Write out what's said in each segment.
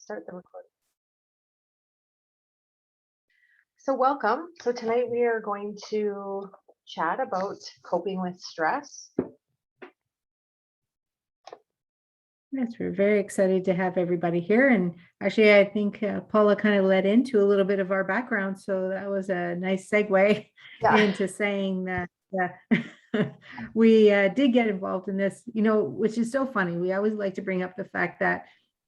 Start the recording. So welcome. So tonight we are going to chat about coping with stress. Yes, we're very excited to have everybody here. And actually, I think Paula kind of led into a little bit of our background. So that was a nice segue into saying that we did get involved in this, which is so funny. We always like to bring up the fact that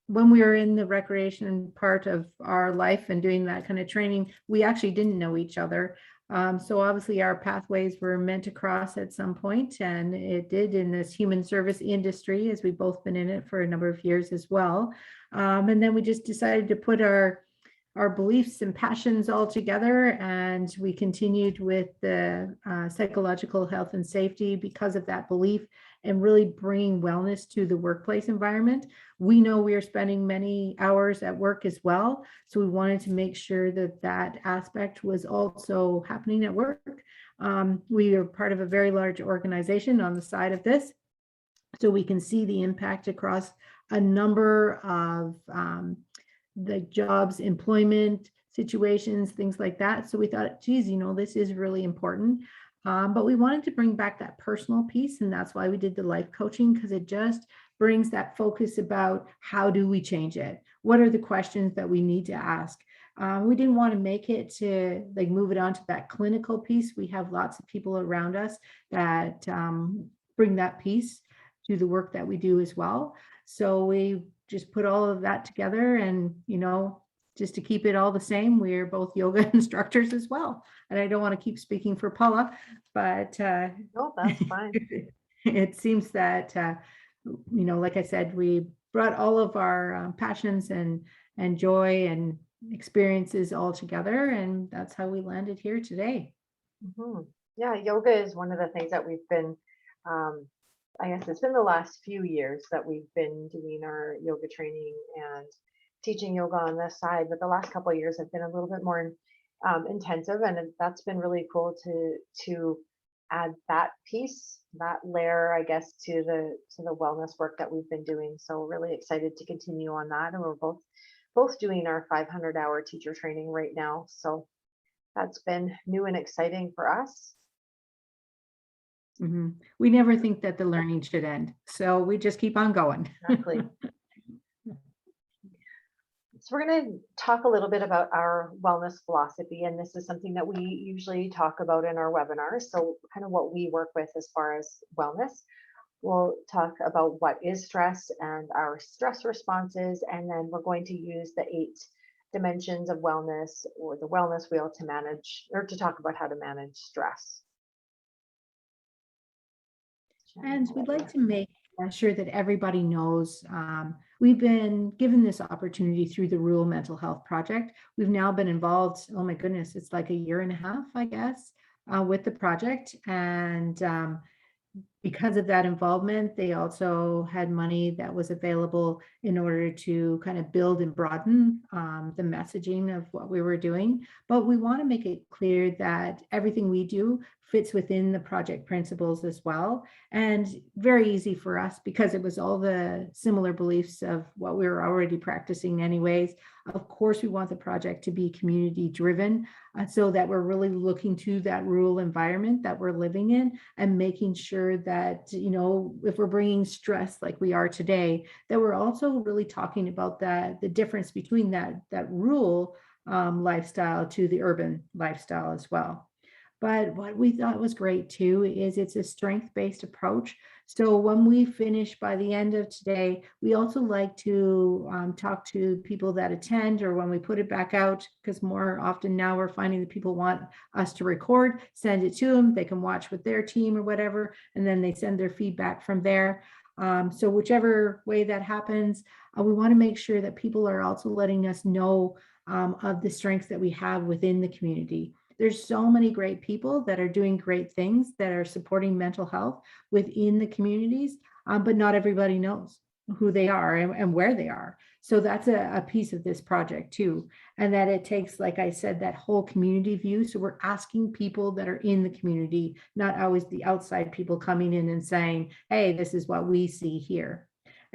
when we were in the recreation part of our life and doing that kind of training, we actually didn't know each other. So obviously our pathways were meant to cross at some point, and it did in this human service industry, as we've both been in it for a number of years as well. And then we just decided to put our beliefs and passions all together, and we continued with the psychological health and safety because of that belief and really bringing wellness to the workplace environment. We know we are spending many hours at work as well, so we wanted to make sure that that aspect was also happening at work. We are part of a very large organization on the side of this, so we can see the impact across a number of the jobs, employment situations, things like that. So we thought, geez, this is really important. But we wanted to bring back that personal piece, and that's why we did the life coaching, because it just brings that focus about how do we change it? What are the questions that we need to ask? We didn't want to make it to move it on to that clinical piece. We have lots of people around us that bring that piece to the work that we do as well. So we just put all of that together, and just to keep it all the same, we're both yoga instructors as well. And I don't want to keep speaking for Paula, but no, that's fine. It seems that like I said, we brought all of our passions and joy and experiences all together, and that's how we landed here today. Mm-hmm. Yeah, yoga is one of the things that we've been I guess it's been the last few years that we've been doing our yoga training and teaching yoga on this side, but the last couple of years have been a little bit more intensive, and that's been really cool to add that piece, that layer, I guess, to the wellness work that we've been doing. So really excited to continue on that, and we're both doing our 500-hour teacher training right now. So that's been new and exciting for us. Mm-hmm. We never think that the learning should end, so we just keep on going. Exactly. So we're going to talk a little bit about our wellness philosophy, and this is something that we usually talk about in our webinars. So kind of what we work with as far as wellness. We'll talk about what is stress and our stress responses, and then we're going to use the 8 dimensions of wellness, or the wellness wheel, to manage, or to talk about how to manage stress. And we'd like to make sure that everybody knows we've been given this opportunity through the Rural Mental Health Project. We've now been involved, oh my goodness, it's like 1.5 years, I guess, with the project. And because of that involvement, they also had money that was available in order to kind of build and broaden the messaging of what we were doing. But we want to make it clear that everything we do fits within the project principles as well. And very easy for us, because it was all the similar beliefs of what we were already practicing anyways. Of course, we want the project to be community driven, so that we're really looking to that rural environment that we're living in, and making sure that, if we're bringing stress like we are today, that we're also really talking about the difference between that rural lifestyle to the urban lifestyle as well. But what we thought was great too is it's a strength-based approach. So when we finish by the end of today, we also like to talk to people that attend, or when we put it back out, because more often now we're finding that people want us to record, send it to them, they can watch with their team or whatever, and then they send their feedback from there. So whichever way that happens, we want to make sure that people are also letting us know of the strengths that we have within the community. There's so many great people that are doing great things, that are supporting mental health within the communities, but not everybody knows who they are and where they are. So that's a piece of this project too. And that it takes, like I said, that whole community view. So we're asking people that are in the community, not always the outside people coming in and saying, hey, this is what we see here.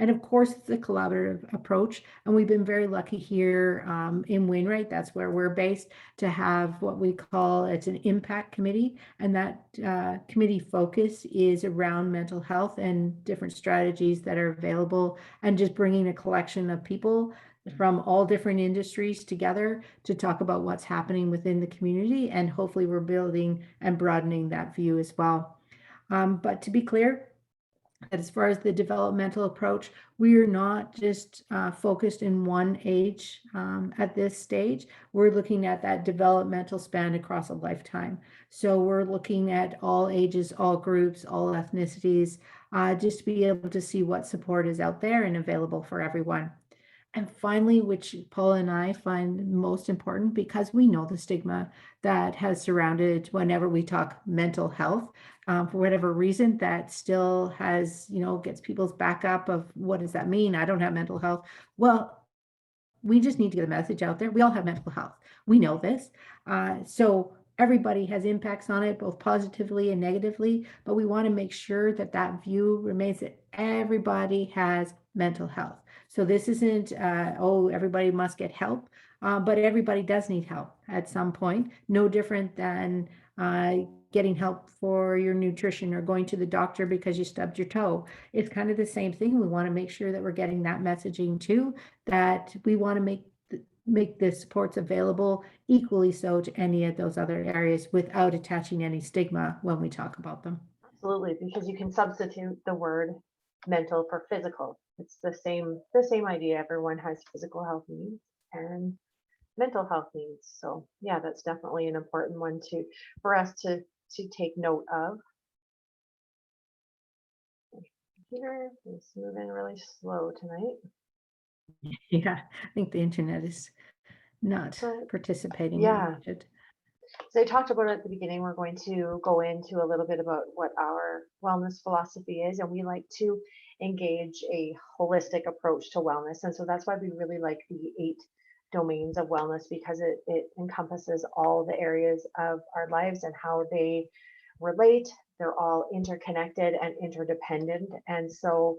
And of course, it's a collaborative approach. And we've been very lucky here in Wainwright, that's where we're based, to have what we call, it's an impact committee. And that committee focus is around mental health and different strategies that are available, and just bringing a collection of people from all different industries together to talk about what's happening within the community. And hopefully we're building and broadening that view as well. But to be clear, that as far as the developmental approach, we are not just focused in one age at this stage. We're looking at that developmental span across a lifetime. So we're looking at all ages, all groups, all ethnicities, just to be able to see what support is out there and available for everyone. And finally, which Paula and I find most important, because we know the stigma that has surrounded whenever we talk mental health, for whatever reason, that still has, gets people's back up of what does that mean? I don't have mental health. Well, we just need to get a message out there. We all have mental health. We know this. So everybody has impacts on it, both positively and negatively, but we want to make sure that that view remains that everybody has mental health. So this isn't, oh, everybody must get help, but everybody does need help at some point, no different than getting help for your nutrition or going to the doctor because you stubbed your toe. It's kind of the same thing. We want to make sure that we're getting that messaging too, that we want to make the supports available equally so to any of those other areas without attaching any stigma when we talk about them. Absolutely, because you can substitute the word mental for physical. It's the same idea. Everyone has physical health needs and mental health needs. So yeah, that's definitely an important one for us to take note of. Computer is moving really slow tonight. Yeah, I think the internet is not But participating when yeah, it should. so I talked about it at the beginning. We're going to go into a little bit about what our wellness philosophy is, and we like to engage a holistic approach to wellness. And so that's why we really like the 8 domains of wellness, because it encompasses all the areas of our lives and how they relate. They're all interconnected and interdependent. And so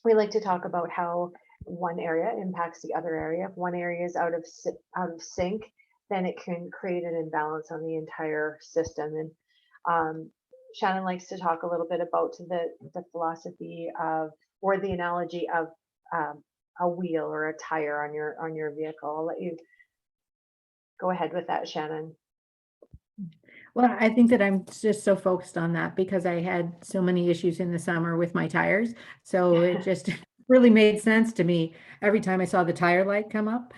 we like to talk about how one area impacts the other area. If one area is out of sync, then it can create an imbalance on the entire system. And Shannon likes to talk a little bit about the philosophy of, or the analogy of, a wheel or a tire on your vehicle. I'll let you go ahead with that, Shannon. Well, I think that I'm just so focused on that because I had so many issues in the summer with my tires. So it just really made sense to me every time I saw the tire light come up.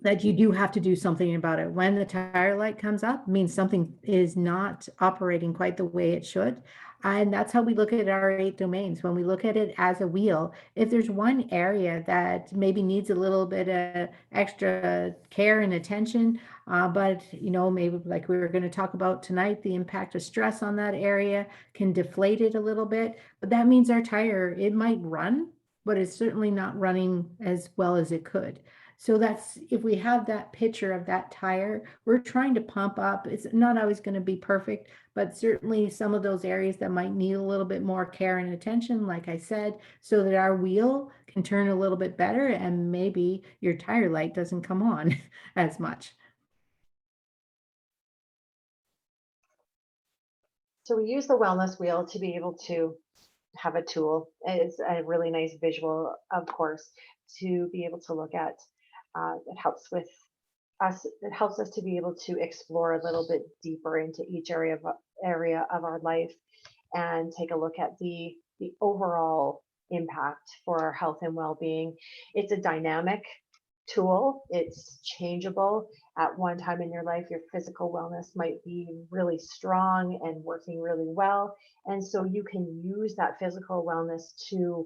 That you do have to do something about it. When the tire light comes up, means something is not operating quite the way it should. And that's how we look at our 8 domains. When we look at it as a wheel, if there's one area that maybe needs a little bit of extra care and attention, but maybe like we were going to talk about tonight, the impact of stress on that area can deflate it a little bit. But that means our tire, it might run, but it's certainly not running as well as it could. So that's, if we have that picture of that tire, we're trying to pump up. It's not always going to be perfect, but certainly some of those areas that might need a little bit more care and attention, like I said, so that our wheel can turn a little bit better and maybe your tire light doesn't come on as much. So we use the wellness wheel to be able to have a tool. It's a really nice visual, of course, to be able to look at. It helps with us. It helps us to be able to explore a little bit deeper into each area of our life and take a look at the overall impact for our health and well-being. It's a dynamic tool. It's changeable. At one time in your life, your physical wellness might be really strong and working really well. And so you can use that physical wellness to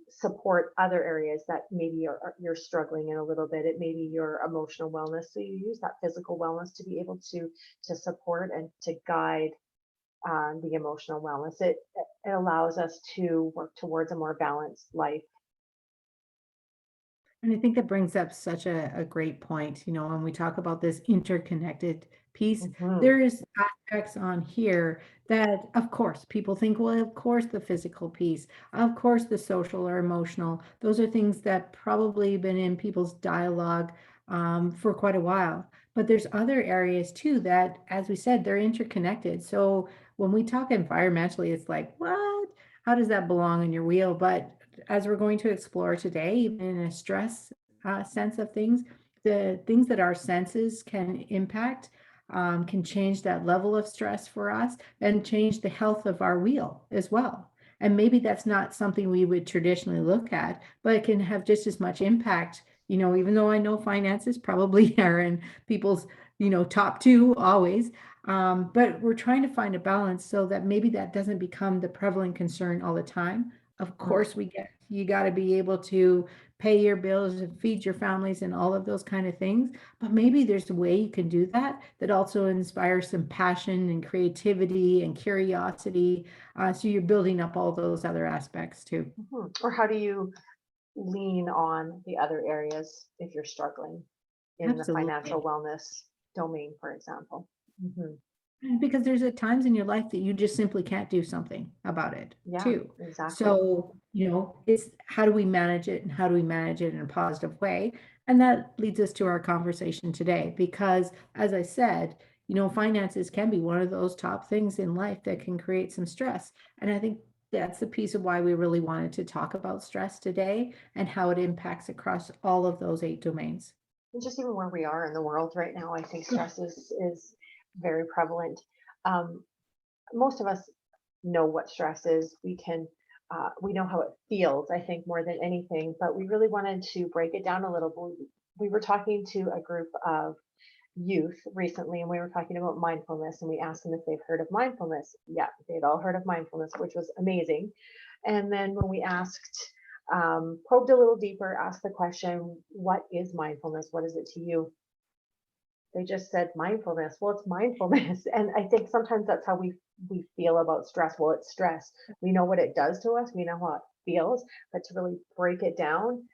support other areas that maybe you're struggling in a little bit. It may be your emotional wellness. So you use that physical wellness to be able to support and to guide the emotional wellness. It allows us to work towards a more balanced life. And I think that brings up such a great point, when we talk about this interconnected piece, Mhm. there is aspects on here that, of course, people think, well, of course, the physical piece, of course, the social or emotional. Those are things that probably been in people's dialogue for quite a while. But there's other areas too that, as we said, they're interconnected. So when we talk environmentally, it's like, what? How does that belong in your wheel? But as we're going to explore today, even in a stress sense of things, the things that our senses can impact can change that level of stress for us and change the health of our wheel as well. And maybe that's not something we would traditionally look at, but it can have just as much impact. Even though I know finances probably are in people's, top two always, but we're trying to find a balance so that maybe that doesn't become the prevalent concern all the time. Of Mhm. course, you got to be able to pay your bills and feed your families and all of those kind of things. But maybe there's a way you can do that that also inspires some passion and creativity and curiosity. So you're building up all those other aspects too. Mhm. Or how do you lean on the other areas if you're struggling in the financial Absolutely. wellness domain, for example? Mhm. Because there's at times in your life that you just simply can't do something about it Yeah, too. exactly. So, it's how do we manage it and how do we manage it in a positive way? And that leads us to our conversation today, because as I said, finances can be one of those top things in life that can create some stress. And I think that's the piece of why we really wanted to talk about stress today and how it impacts across all of those 8 domains. And just even where we are in the world right now, I think Yeah. stress is very prevalent. Um, Most of us know what stress is. We know how it feels, I think, more than anything, but we really wanted to break it down a little bit. We were talking to a group of youth recently, and we were talking about mindfulness, and we asked them if they've heard of mindfulness. Yeah, they'd all heard of mindfulness, which was amazing. And then when we probed a little deeper, asked the question, what is mindfulness? What is it to you? They just said mindfulness. Well, it's mindfulness. And I think sometimes that's how we feel about stress. Well, it's stress. We know what it does to us. We know how it feels, but to really break it down,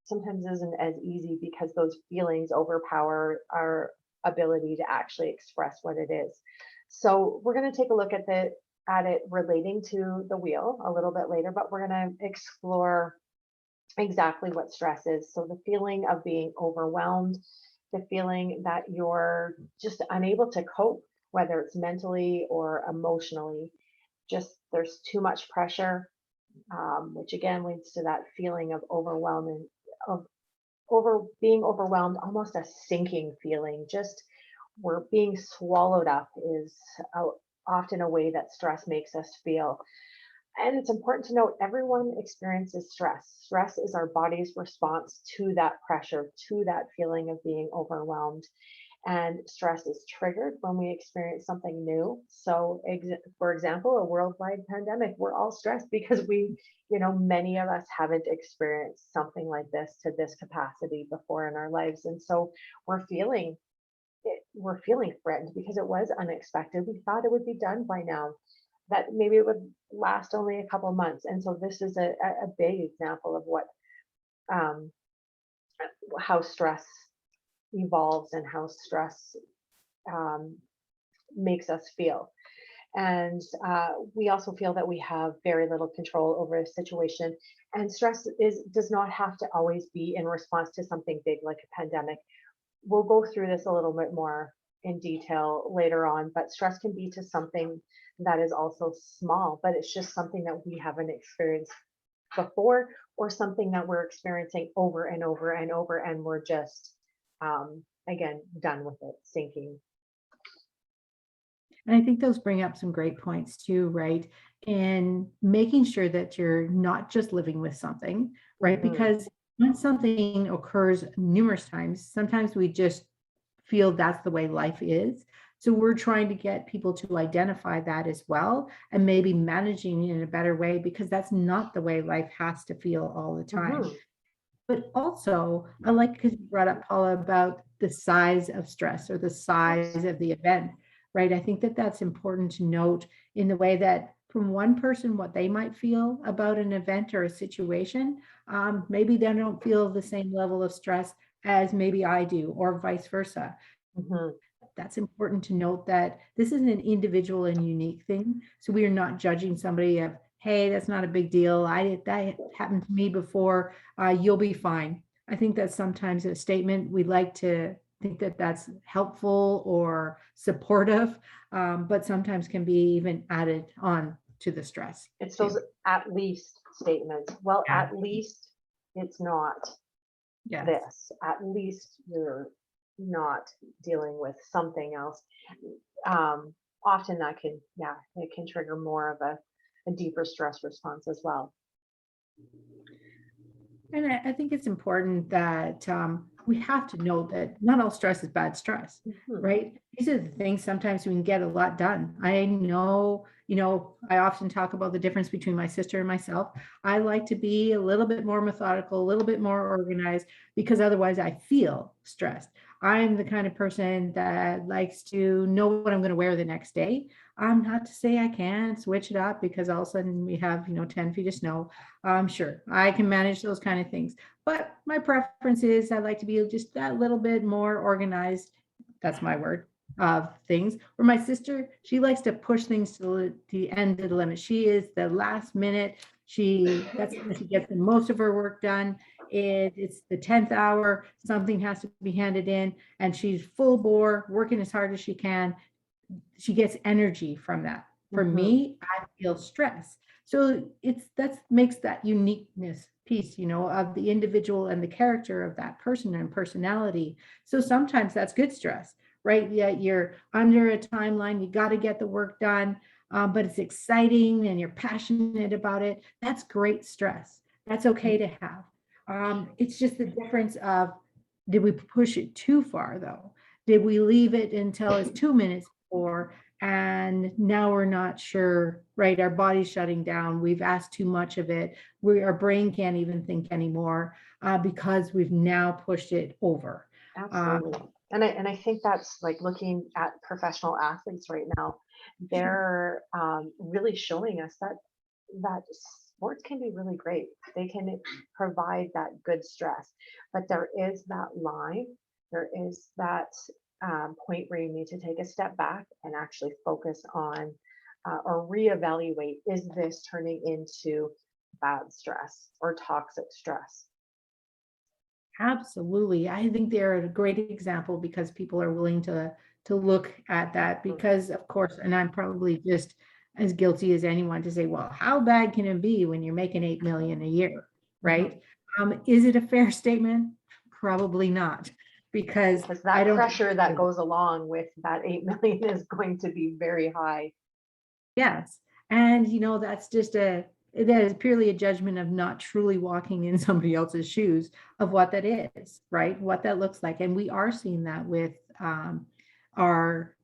sometimes isn't as easy because those feelings overpower our ability to actually express what it is. So we're going to take a look at it relating to the wheel a little bit later, but we're going to explore exactly what stress is. So the feeling of being overwhelmed, the feeling that you're just unable to cope, whether it's mentally or emotionally, just there's too much pressure, which again leads to that feeling of overwhelming, of over being overwhelmed, almost a sinking feeling. Just we're being swallowed up is a, often a way that stress makes us feel. And it's important to note everyone experiences stress. Stress is our body's response to that pressure, to that feeling of being overwhelmed. And stress is triggered when we experience something new. So, for example, a worldwide pandemic, we're all stressed because many of us haven't experienced something like this to this capacity before in our lives. And so we're feeling threatened because it was unexpected. We thought it would be done by now, that maybe it would last only a couple months. And so this is a big example of um, how stress evolves and how stress um, makes us feel. And we also feel that we have very little control over a situation. And stress does not have to always be in response to something big like a pandemic. We'll go through this a little bit more in detail later on, but stress can be to something that is also small, but it's just something that we haven't experienced before, or something that we're experiencing over and over and over, and we're just, again, done with it, sinking. And I think those bring up some great points too, right? And making sure that you're not just living with something, right? Hmm. Because when something occurs numerous times, sometimes we just feel that's the way life is. So we're trying to get people to identify that as well and maybe managing it in a better way, because that's not the way life has to feel all the time. Hmm. But also, I like because you brought up, Paula, about the size of stress or the size of the event, right? I think that that's important to note in the way that from one person, what they might feel about an event or a situation, maybe they don't feel the same level of stress as maybe I do, or vice versa. Hmm. that's important to note that this is an individual and unique thing. So we are not judging somebody of, hey, that's not a big deal. That happened to me before. You'll be fine. I think that's sometimes a statement we like to think that that's helpful or supportive, but sometimes can be even added on to the stress It's those too. at least statements. Well, Yeah. at least it's not Yes. this. At least you're not dealing with something else. Um, Often that can, yeah, it can trigger more of a deeper stress response as well. And I think it's important that we have to know that not all stress is bad stress, Mhm. right? These are the things sometimes we can get a lot done. I know, I often talk about the difference between my sister and myself. I like to be a little bit more methodical, a little bit more organized, because otherwise I feel stressed. I'm the kind of person that likes to know what I'm going to wear the next day. I'm not to say I can switch it up because all of a sudden we have, 10 feet of snow. Sure, I can manage those kind of things. But my preference is I like to be just that little bit more organized. That's my word of things. Where my sister, she likes to push things to the end of the limit. She is the last minute. That's when she gets the most of her work done. It's the 10th hour, something has to be handed in, and she's full bore, working as hard as she can. She gets energy from that. For Mhm. me, I feel stress. So that makes that uniqueness piece, of the individual and the character of that person and personality. So sometimes that's good stress, right? Yeah, you're under a timeline, you got to get the work done, but it's exciting and you're passionate about it. That's great stress. That's okay to have. It's just the difference of, did we push it too far though? Did we leave it until it's 2 minutes before, and now we're not sure, right? Our body's shutting down. We've asked too much of it. Our brain can't even think anymore because we've now pushed it over. Absolutely. Um, And I think that's like looking at professional athletes right now. sure. They're really showing us that sports can be really great. They can provide that good stress, but there is that line. There is that point where you need to take a step back and actually focus on or reevaluate: is this turning into bad stress or toxic stress? Absolutely. I think they're a great example because people are willing to look at that Mm. because of course, and I'm probably just as guilty as anyone to say, well, how bad can it be when you're making 8 million a year, Mhm. right? Is it a fair statement? Probably not, because Because I that don't. pressure that goes along with that 8 million is going to be very high. Yes. And that's just that is purely a judgment of not truly walking in somebody else's shoes of what that is, right? What that looks like. And we are seeing that with our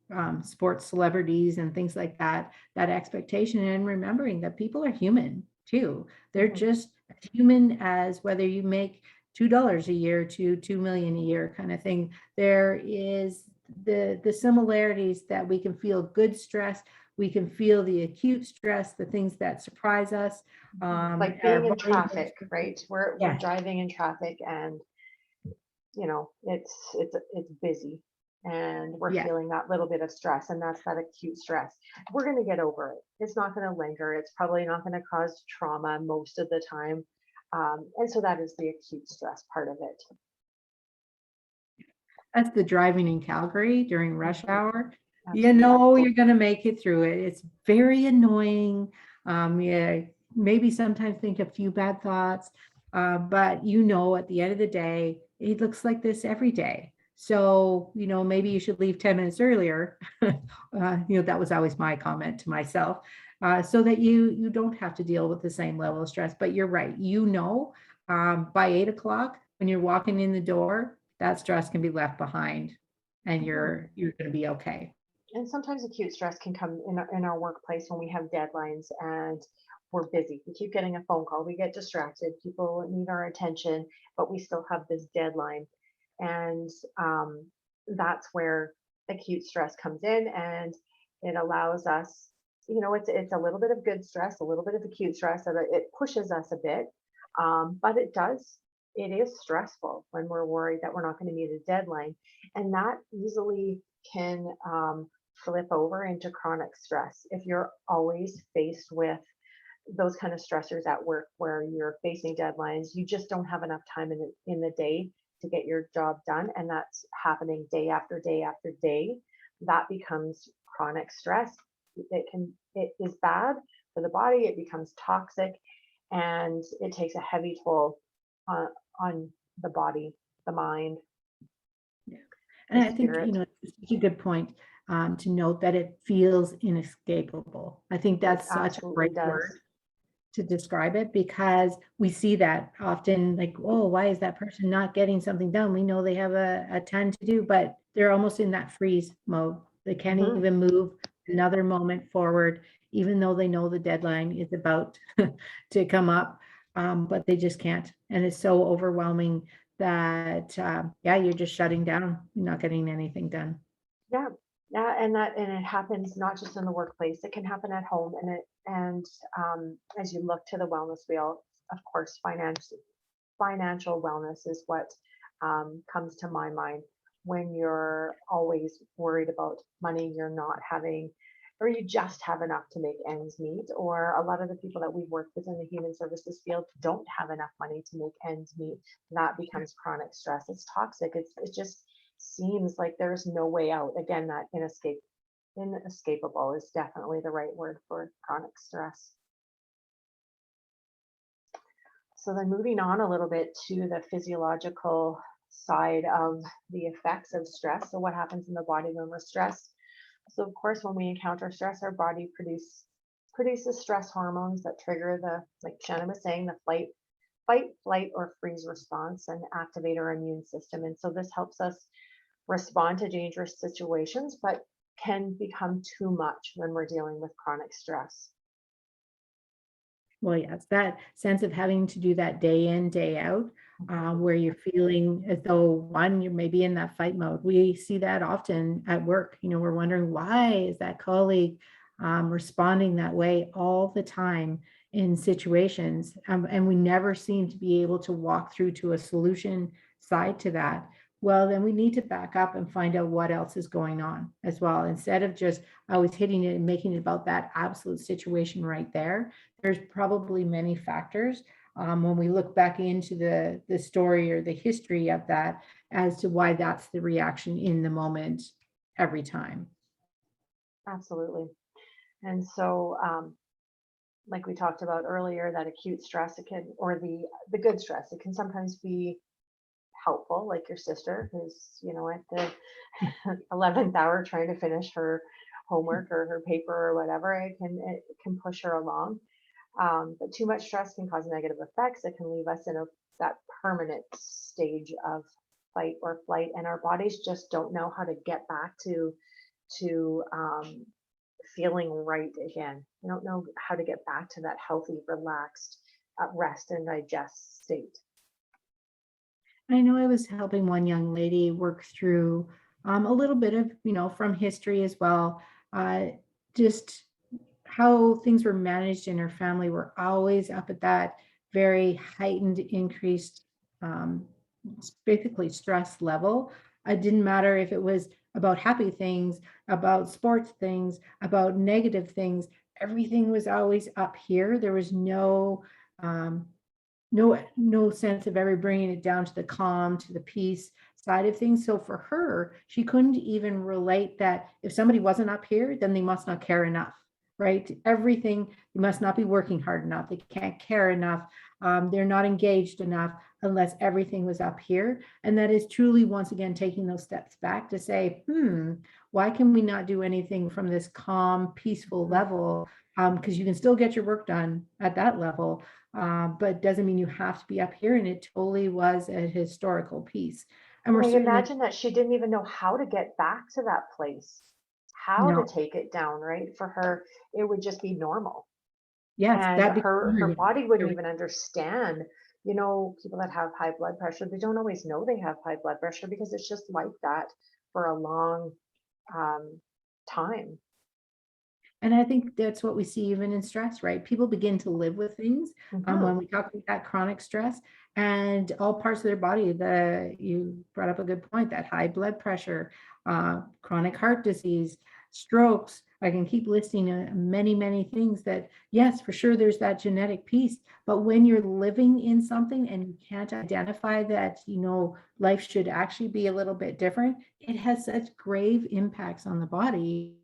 sports celebrities and things like that, that expectation, and remembering that people are human too. They're Mhm. just as human as whether you make $2 a year to 2 million a year kind of thing. There is the similarities that we can feel good stress, we can feel the acute stress, the things that surprise us. Like Our being in body traffic, right? We're Yes, driving in traffic, and it's busy, and we're yes. feeling that little bit of stress, and that's that acute stress. We're going to get over it. It's not going to linger. It's probably not going to cause trauma most of the time. And so that is the acute stress part of it. That's the driving in Calgary during rush Mhm. hour. Absolutely. You're gonna make it through it. It's very annoying. Yeah, maybe sometimes think a few bad thoughts, but at the end of the day, it looks like this every day. So, maybe you should leave 10 minutes earlier. That was always my comment to myself, so that you don't have to deal with the same level of stress. But you're right. By 8 o'clock, when you're walking in the door, that stress can be left behind and Mhm. you're going to be okay. And sometimes acute stress can come in our workplace when we have deadlines and we're busy. We keep getting a phone call, we get distracted, people need our attention, but we still have this deadline. And that's where acute stress comes in, and it allows us, it's a little bit of good stress, a little bit of acute stress, so that it pushes us a bit. But it does. it is stressful when we're worried that we're not going to meet a deadline. And that easily can flip over into chronic stress if you're always faced with those kind of stressors at work where you're facing deadlines. You just don't have enough time in the day to get your job done. And that's happening day after day after day. That becomes chronic stress. It is bad for the body. It becomes toxic, and it takes a heavy toll on the body, the mind, Yeah. the And I think, spirit. it's such a good point to note that it feels inescapable. I think It that's such a absolutely great does. word to describe it because we see that often, like, oh, why is that person not getting something done? We know they have a ton to do, but they're almost in that freeze mode. They can't Hmm. even move another moment forward, even though they know the deadline is about to come up, but they just can't. And it's so overwhelming that, yeah, you're just shutting down, you're not getting anything done. Yeah, yeah, and it happens not just in the workplace. It can happen at home, and as you look to the wellness wheel, of course, financial wellness is what comes to my mind when you're always worried about money you're not having, or you just have enough to make ends meet. Or a lot of the people that we work with in the human services field don't have enough money to make ends meet. That becomes chronic stress. It's toxic. It just seems like there's no way out. Again, that inescapable is definitely the right word for chronic stress. So then moving on a little bit to the physiological side of the effects of stress. So what happens in the body when we're stressed? So of course, when we encounter stress, our body produces stress hormones that trigger the, like Shannon was saying, the fight, flight, or freeze response and activate our immune system. And so this helps us respond to dangerous situations, but can become too much when we're dealing with chronic stress. Well, yes, that sense of having to do that day in, day out, where you're feeling as though one, you're maybe in that fight mode. We see that often at work. We're wondering why is that colleague responding that way all the time in situations, and we never seem to be able to walk through to a solution side to that. Well, then we need to back up and find out what else is going on as well, instead of just always hitting it and making it about that absolute situation right there. There's probably many factors when we look back into the story or the history of that as to why that's the reaction in the moment every time. Absolutely. And so, like we talked about earlier, that acute stress, or the good stress, it can sometimes be helpful, like your sister who's, at the 11th hour trying to finish her homework or her paper or whatever. It can push her along. But too much stress can cause negative effects. It can leave us in that permanent stage of fight or flight, and our bodies just don't know how to get back to feeling right again. We don't know how to get back to that healthy, relaxed, rest and digest state. I know I was helping one young lady work through a little bit of, from history as well, uh, just how things were managed in her family were always up at that very heightened, increased, um, basically stress level. It didn't matter if it was about happy things, about sports things, about negative things. Everything was always up here. There was um, no sense of ever bringing it down to the calm, to the peace side of things. So for her, she couldn't even relate that if somebody wasn't up here, then they must not care enough, right? Everything, they must not be working hard enough. They can't care enough. They're not engaged enough unless everything was up here. And that is truly, once again, taking those steps back to say, why can we not do anything from this calm, peaceful Mhm. level? Because you can still get your work done at that level, but doesn't mean you have to be up here. And it totally was a historical piece. And And we're I certainly, imagine that she didn't even know how to get back to that place, how to no, take it down, right? For her, it would just be normal. yes, And that her became body wouldn't even understand. People that have high blood pressure, they don't always know they have high blood pressure because it's just like that for a long um, time. And I think that's what we see even in stress, right? People begin to live with things Hmm. when we talk about that chronic stress. and all parts of their body. You brought up a good point, that high blood pressure, chronic heart disease, strokes. I can keep listing many, many things that, yes, for sure, there's that genetic piece. But when you're living in something and you can't identify that, life should actually be a little bit different, it has such grave impacts on the body.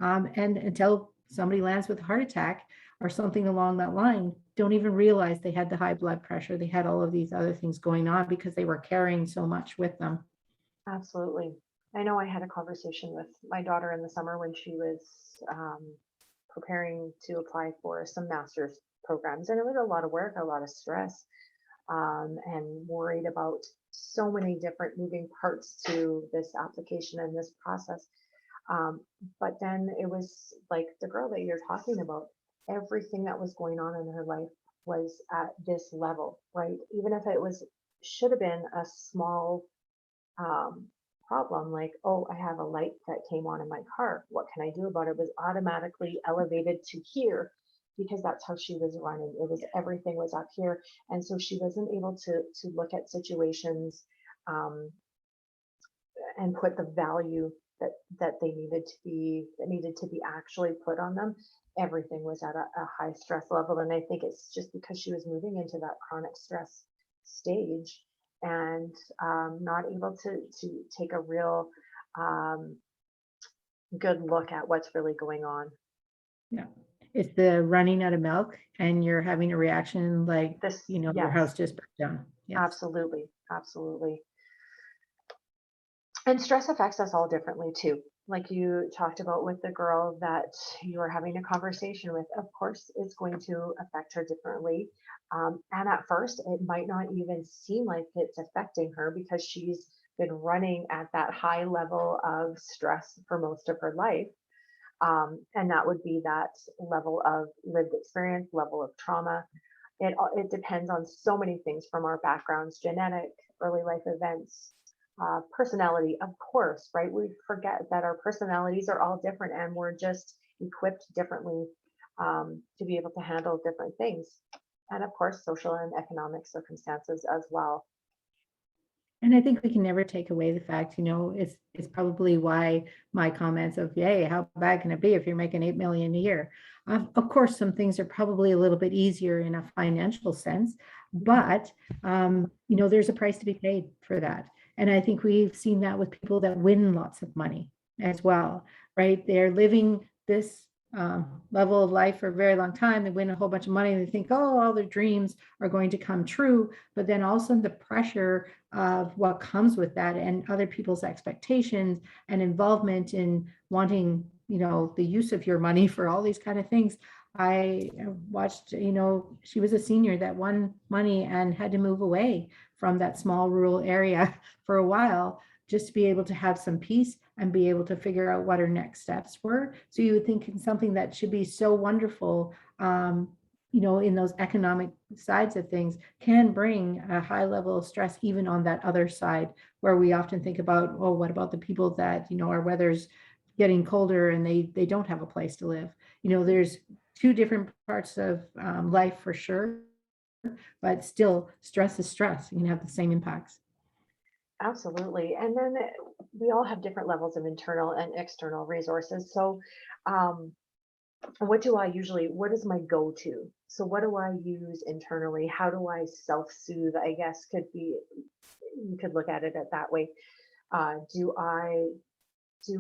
And until somebody lands with a heart attack or something along that line, don't even realize they had the high blood pressure. They had all of these other things going on because they were carrying so much with them. Absolutely. I know I had a conversation with my daughter in the summer when she was preparing to apply for some master's programs, and it was a lot of work, a lot of stress, and worried about so many different moving parts to this application and this process. Um, but then it was like the girl that you're talking about, everything that was going on in her life was at this level, right? Even if it was, should have been a small um, problem, like, oh, I have a light that came on in my car. What can I do about it? Was automatically elevated to here because that's how she was running. It was everything was up here, and so she wasn't able to look at situations um, and put the value that they needed to be that needed to be actually put on them. Everything was at a high stress level, and I think it's just because she was moving into that chronic stress stage and not able to take a real um, good look at what's really going on. Yeah. It's the running out of milk and you're having a reaction like, This, your yes, house just burnt down. Yes. absolutely, absolutely. And stress affects us all differently too. Like you talked about with the girl that you were having a conversation with, of course, it's going to affect her differently. And at first, it might not even seem like it's affecting her because she's been running at that high level of stress for most of her life. And that would be that level of lived experience, level of trauma. It depends on so many things from our backgrounds, genetic, early life events, personality, of course, right? We forget that our personalities are all different and we're just equipped differently to be able to handle different things. And of course, social and economic circumstances as well. And I think we can never take away the fact, it's probably why my comments of, yay, how bad can it be if you're making 8 million a year? Of course, some things are probably a little bit easier in a financial sense, but there's a price to be paid for that. And I think we've seen that with people that win lots of money as well, right? They're living this level of life for a very long time. They win a whole bunch of money and they think, oh, all their dreams are going to come true. But then all of a sudden the pressure of what comes with that and other people's expectations and involvement in wanting, the use of your money for all these kind of things. I watched, she was a senior that won money and had to move away from that small rural area for a while just to be able to have some peace and be able to figure out what her next steps were. So you would think in something that should be so wonderful, in those economic sides of things, can bring a high level of stress, even on that other side, where we often think about, oh, what about the people that, our weather's getting colder and they don't have a place to live. There's two different parts of life for sure, but still stress is stress. You can have the same impacts. Absolutely. And then we all have different levels of internal and external resources. So, what is my go to? So, what do I use internally? How do I self soothe? I guess you could look at it at that way. Do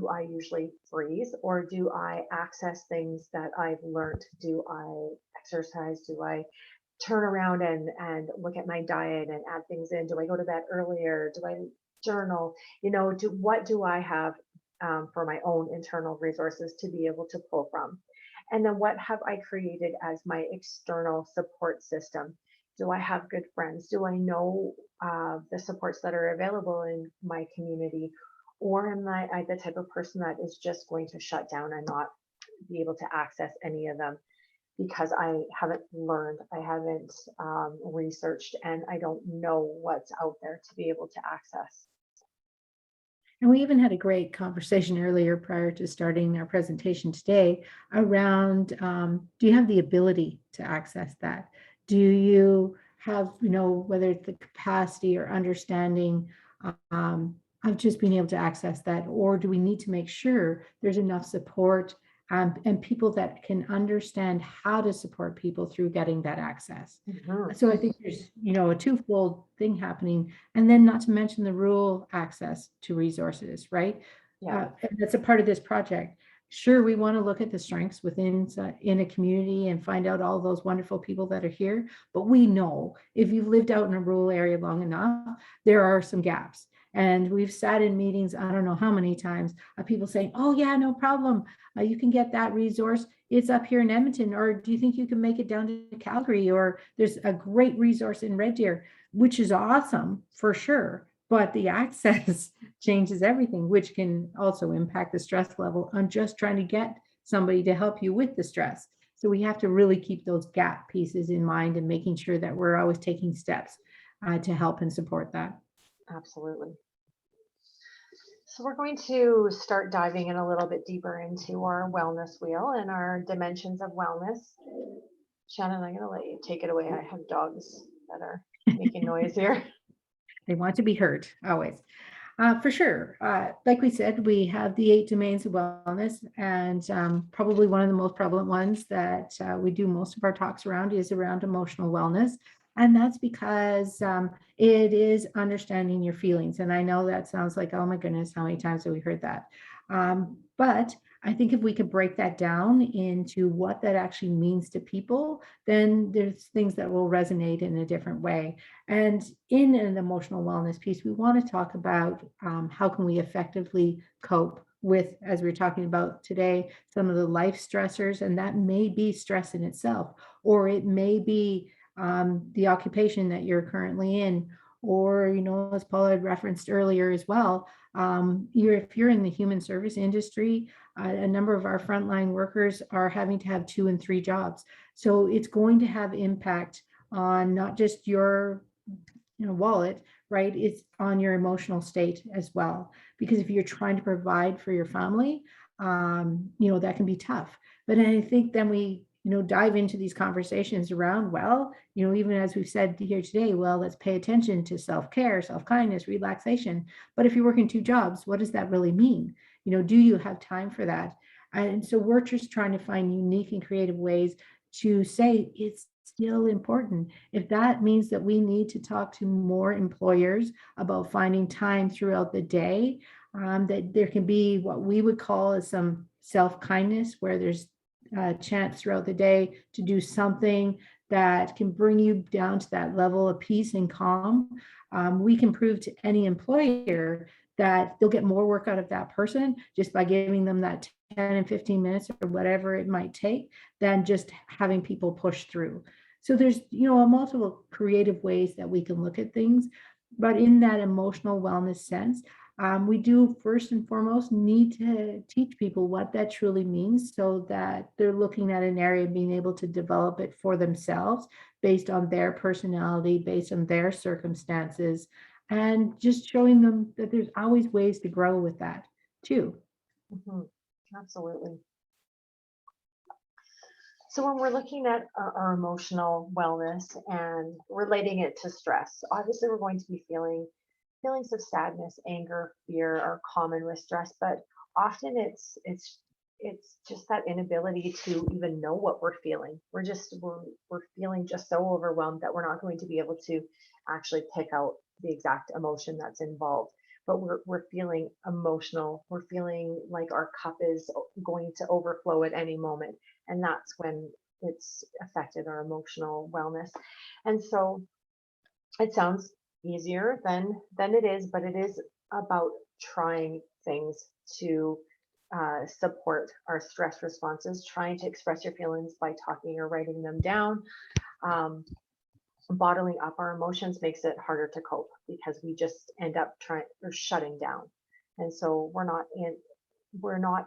I usually freeze or do I access things that I've learned? Do I exercise? Do I turn around and look at my diet and add things in? Do I go to bed earlier? Do I journal? What do I have for my own internal resources to be able to pull from? And then what have I created as my external support system? Do I have good friends? Do I know the supports that are available in my community? Or am I the type of person that is just going to shut down and not be able to access any of them because I haven't learned, I haven't researched, and I don't know what's out there to be able to access? And we even had a great conversation earlier prior to starting our presentation today around, do you have the ability to access that? Do you have, whether it's the capacity or understanding of just being able to access that? Or do we need to make sure there's enough support and people that can understand how to support people through getting that access? Mhm. So I think there's, a twofold thing happening. And then not to mention the rural access to resources, right? Yeah. And that's a part of this project. Sure, we want to look at the strengths within in a community and find out all those wonderful people that are here. But we know if you've lived out in a rural area long enough, there are some gaps. And we've sat in meetings, I don't know how many times, of people saying, oh, yeah, no problem. You can get that resource. It's up here in Edmonton. Or do you think you can make it down to Calgary? Or there's a great resource in Red Deer, which is awesome for sure. But the access changes everything, which can also impact the stress level on just trying to get somebody to help you with the stress. So we have to really keep those gap pieces in mind and making sure that we're always taking steps to help and support that. Absolutely. So we're going to start diving in a little bit deeper into our wellness wheel and our dimensions of wellness. Shannon, I'm going to let you take it away. I have dogs that are making noise here. They want to be heard always. For sure. Like we said, we have the 8 domains of wellness, and probably one of the most prevalent ones that we do most of our talks around is around emotional wellness. And that's because it is understanding your feelings. And I know that sounds like, oh my goodness, how many times have we heard that? But I think if we could break that down into what that actually means to people, then there's things that will resonate in a different way. And in an emotional wellness piece, we want to talk about how can we effectively cope with, as we're talking about today, some of the life stressors, and that may be stress in itself, or it may be the occupation that you're currently in, or, as Paula had referenced earlier as well, if you're in the human service industry, a number of our frontline workers are having to have 2 and 3 jobs. So it's going to have impact on not just your wallet, right? It's on your emotional state as well. Because if you're trying to provide for your family, that can be tough. But I think then we, dive into these conversations around, well, even as we've said here today, well, let's pay attention to self-care, self-kindness, relaxation. But if you're working 2 jobs, what does that really mean? Do you have time for that? And so we're just trying to find unique and creative ways to say it's still important. If that means that we need to talk to more employers about finding time throughout the day, that there can be what we would call as some self-kindness, where there's a chance throughout the day to do something that can bring you down to that level of peace and calm. We can prove to any employer that they'll get more work out of that person just by giving them that 10 and 15 minutes or whatever it might take than just having people push through. So there's, a multiple creative ways that we can look at things, but in that emotional wellness sense, we do first and foremost need to teach people what that truly means so that they're looking at an area and being able to develop it for themselves based on their personality, based on their circumstances, and just showing them that there's always ways to grow with that too. Mhm. Absolutely. So when we're looking at our emotional wellness and relating it to stress, obviously we're going to be feeling feelings of sadness, anger, fear are common with stress, but often it's just that inability to even know what we're feeling. We're feeling just so overwhelmed that we're not going to be able to actually pick out the exact emotion that's involved. But we're feeling emotional. We're feeling like our cup is going to overflow at any moment, and that's when it's affected our emotional wellness. And so it sounds easier than it is, but it is about trying things to support our stress responses, trying to express your feelings by talking or writing them down. Um, Bottling up our emotions makes it harder to cope because we just end up trying or shutting down. And so we're not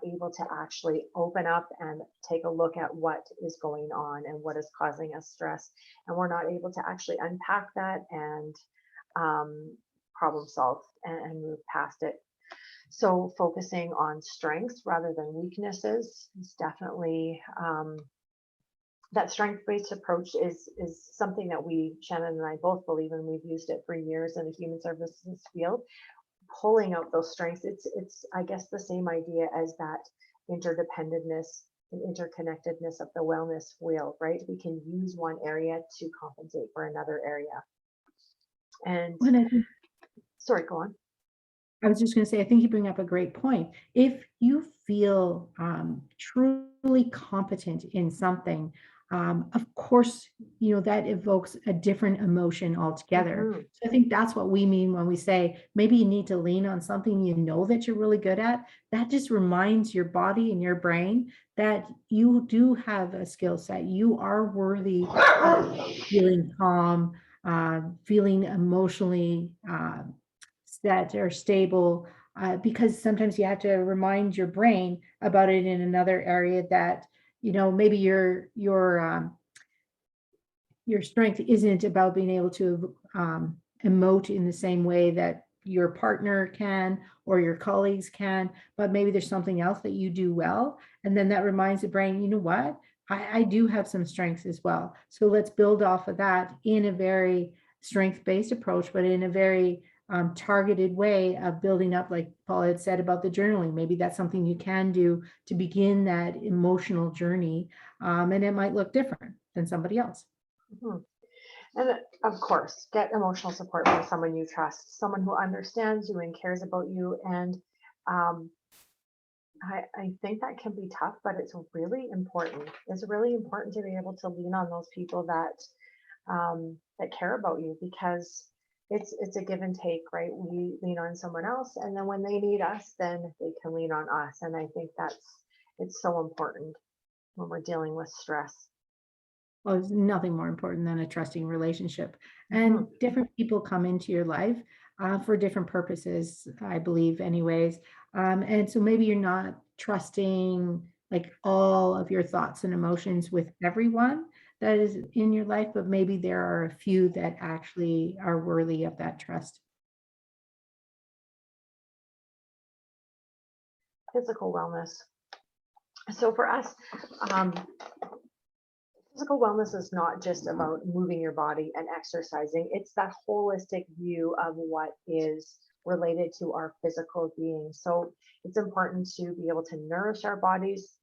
able to actually open up and take a look at what is going on and what is causing us stress. And we're not able to actually unpack that and problem solve and move past it. So focusing on strengths rather than weaknesses is definitely that strength-based approach is something that Shannon and I both believe in. We've used it for years in the human services field, pulling out those strengths. It's I guess the same idea as that interdependentness and interconnectedness of the wellness wheel, right? We can use one area to compensate for another area. And When I think sorry, go on. I was just going to say, I think you bring up a great point. If you feel truly competent in something, of course, that evokes a different emotion altogether. Mhm. So I think that's what we mean when we say maybe you need to lean on something that you're really good at. That just reminds your body and your brain that you do have a skill set. You are worthy of feeling calm, feeling emotionally that are stable, because sometimes you have to remind your brain about it in another area that maybe your strength isn't about being able to emote in the same way that your partner can or your colleagues can, but maybe there's something else that you do well, and then that reminds the brain, you know what, I do have some strengths as well, so let's build off of that in a very strength-based approach, but in a very targeted way of building up, like Paul had said about the journaling. Maybe that's something you can do to begin that emotional journey, and it might look different than somebody else. Mhm. And of course, get emotional support from someone you trust, someone who understands you and cares about you. And um, I think that can be tough, but it's really important. It's really important to be able to lean on those people that care about you, because it's a give and take, right? We lean on someone else, and then when they need us, then they can lean on us. And I think it's so important when we're dealing with stress. Well, there's nothing more important than a trusting relationship. Mhm. And different people come into your life for different purposes, I believe, anyways. And so maybe you're not trusting like all of your thoughts and emotions with everyone that is in your life, but maybe there are a few that actually are worthy of that trust. Physical wellness. So for us, um, physical wellness is not just about moving your body and exercising. It's that holistic view of what is related to our physical being. So it's important to be able to nourish our bodies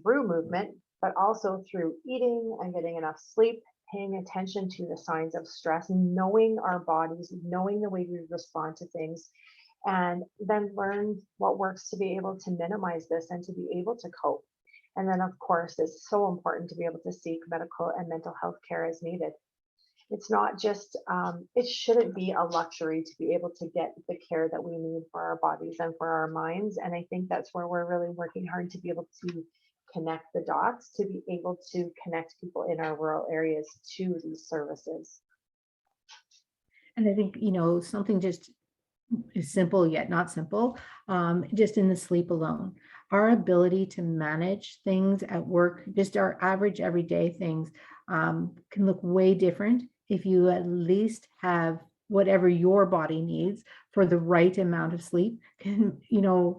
through movement, but also through eating and getting enough sleep, paying attention to the signs of stress, knowing our bodies, knowing the way we respond to things, and then learn what works to be able to minimize this and to be able to cope. And then, of course, it's so important to be able to seek medical and mental health care as needed. It's not just, it shouldn't be a luxury to be able to get the care that we need for our bodies and for our minds. And I think that's where we're really working hard to be able to connect the dots, to be able to connect people in our rural areas to these services. And I think, something just is simple yet not simple, just in the sleep alone. Our ability to manage things at work, just our average everyday things, can look way different if you at least have whatever your body needs for the right amount of sleep can,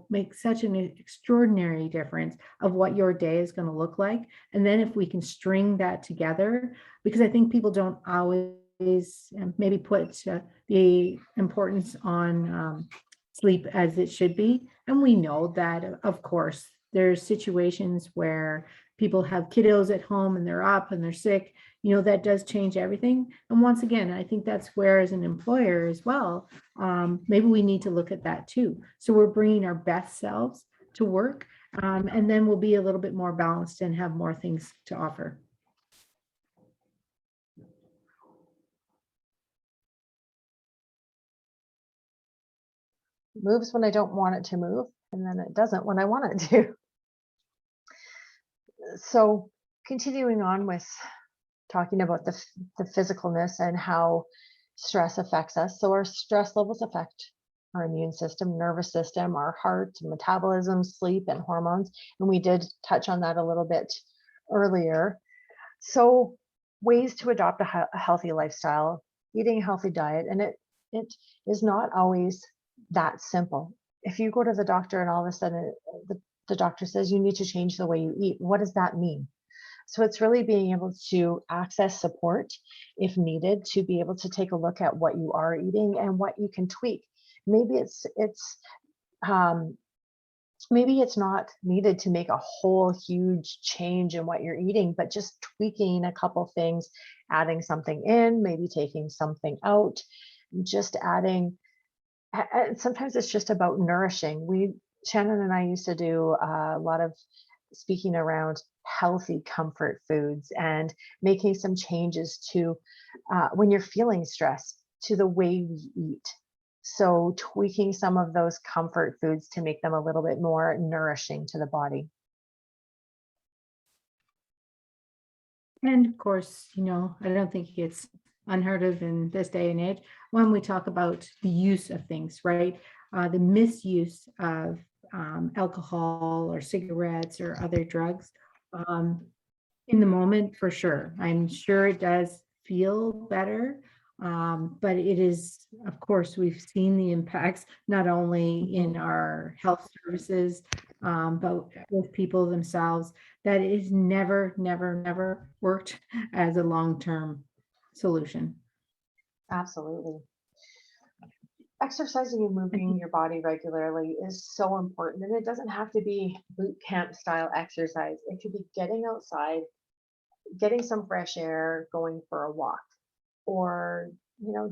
make such an extraordinary difference of what your day is going to look like. And then if we can string that together, because I think people don't always maybe put the importance on sleep as it should be. And we know that, of course, there's situations where people have kiddos at home and they're up and they're sick, that does change everything. And once again, I think that's where, as an employer as well, maybe we need to look at that too. So we're bringing our best selves to work, and then we'll be a little bit more balanced and have more things to offer. Moves when I don't want it to move, and then it doesn't when I want it to. So, continuing on with talking about the physicalness and how stress affects us. So, our stress levels affect our immune system, nervous system, our heart, metabolism, sleep, and hormones. And we did touch on that a little bit earlier. So, ways to adopt a healthy lifestyle, eating a healthy diet, and it is not always that simple. If you go to the doctor and all of a sudden the doctor says you need to change the way you eat, what does that mean? So it's really being able to access support if needed, to be able to take a look at what you are eating and what you can tweak. Maybe um, maybe it's not needed to make a whole huge change in what you're eating, but just tweaking a couple things, adding something in, maybe taking something out, just adding. And sometimes it's just about nourishing. Shannon and I used to do a lot of speaking around healthy comfort foods and making some changes to when you're feeling stressed to the way we eat. So tweaking some of those comfort foods to make them a little bit more nourishing to the body. And of course, I don't think it's unheard of in this day and age when we talk about the use of things, right? The misuse of alcohol or cigarettes or other drugs. Um, in the moment, for sure. I'm sure it does feel better. But it is, of course, we've seen the impacts not only in Mhm. our health services, but with people themselves, that is never, never, never worked as a long-term solution. Absolutely. Exercising and I moving think, your body regularly is so important. And it doesn't have to be boot camp style exercise. It could be getting outside, getting some fresh air, going for a walk, or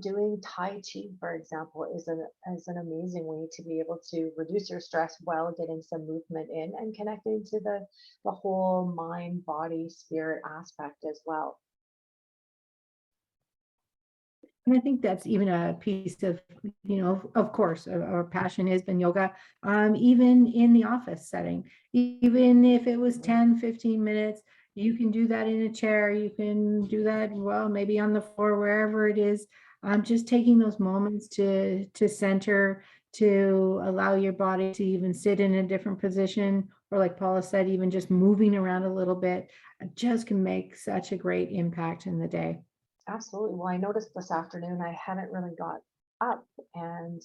doing Tai Chi, for example, is an amazing way to be able to reduce your stress while getting some movement in and connecting to the whole mind, body, spirit aspect as well. and I think that's even a piece of, of course, our passion has been yoga, even in the office setting. Even if it was Mhm. 10, 15 minutes, you can do that in a chair. You can do that, well, maybe on the floor, wherever it is. Just taking those moments to center, to allow your body to even sit in a different position, or like Paula said, even just moving around a little bit, just can make such a great impact in the day. Absolutely. Well, I noticed this afternoon I hadn't really got up, and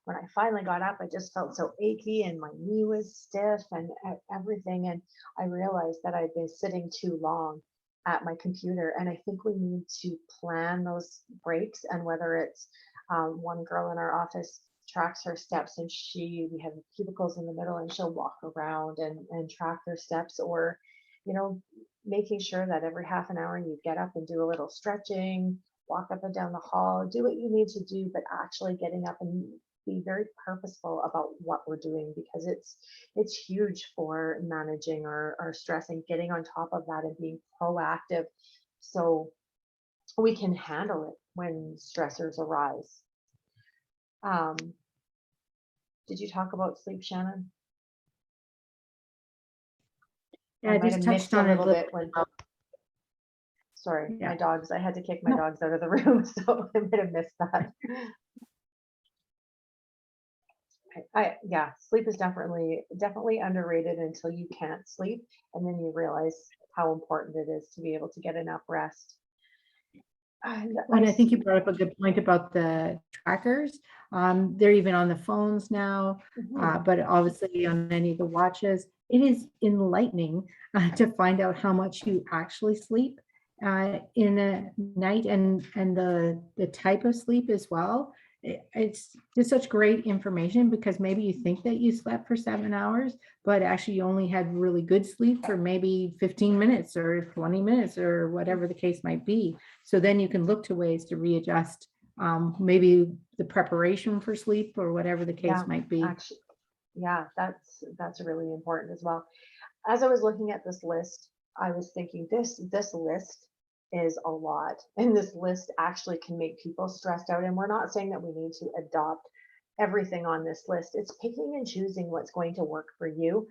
when I finally got up, I just felt so achy, and my knee was stiff, and everything. And I realized that I'd been sitting too long at my computer, and I think we need to plan those breaks. And whether it's one girl in our office tracks her steps, and we have cubicles in the middle, and she'll walk around and track her steps, or you know making sure that every half an hour you get up and do a little stretching, walk up and down the hall, do what you need to do, but actually getting up and be very purposeful about what we're doing, because it's huge for managing our stress and getting on top of that and being proactive so we can handle it when stressors arise. Um, did you talk about sleep, Shannon? Yeah, I I might just have touched missed a on it a little little bit when, bit. sorry, my Yeah. dogs, I had to kick my No, dogs out of the room, so I might have missed that. Yeah, sleep is definitely underrated until you can't sleep, and then you realize how important it is to be able to get enough rest. And and I think you brought up a good point about the trackers. They're even on the phones now, mhm, but obviously on any of the watches. It is enlightening to find out how much you actually sleep in a night, and the type of sleep as well. It's just such great information, because maybe you think that you slept for 7 hours, but actually you only had really good sleep for maybe 15 minutes or 20 minutes or whatever the case might be. So then you can look to ways to readjust, maybe the preparation for sleep or whatever the yeah, case might be. actually, yeah, that's really important as well. As I was looking at this list, I was thinking this list is a lot, and this list actually can make people stressed out. And we're not saying that we need to adopt everything on this list. It's picking and choosing what's going to work for you.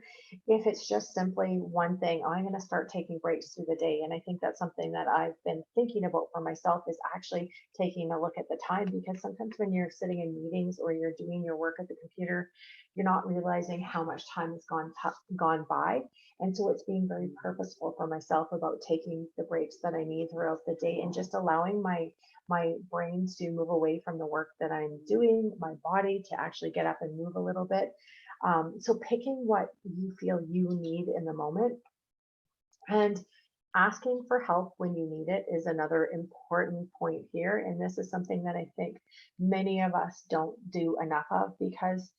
If it's just simply one thing, I'm going to start taking breaks through the day. And I think that's something that I've been thinking about for myself, is actually taking a look at the time, because sometimes when you're sitting in meetings or you're doing your work at the computer, you're not realizing how much time has gone by. And so it's being very purposeful for myself about taking the breaks that I need throughout the day, and just allowing my brain to move away from the work that I'm doing, my body to actually get up and move a little bit. So picking what you feel you need in the moment, and asking for help when you need it is another important point here. And this is something that I think many of us don't do enough of, because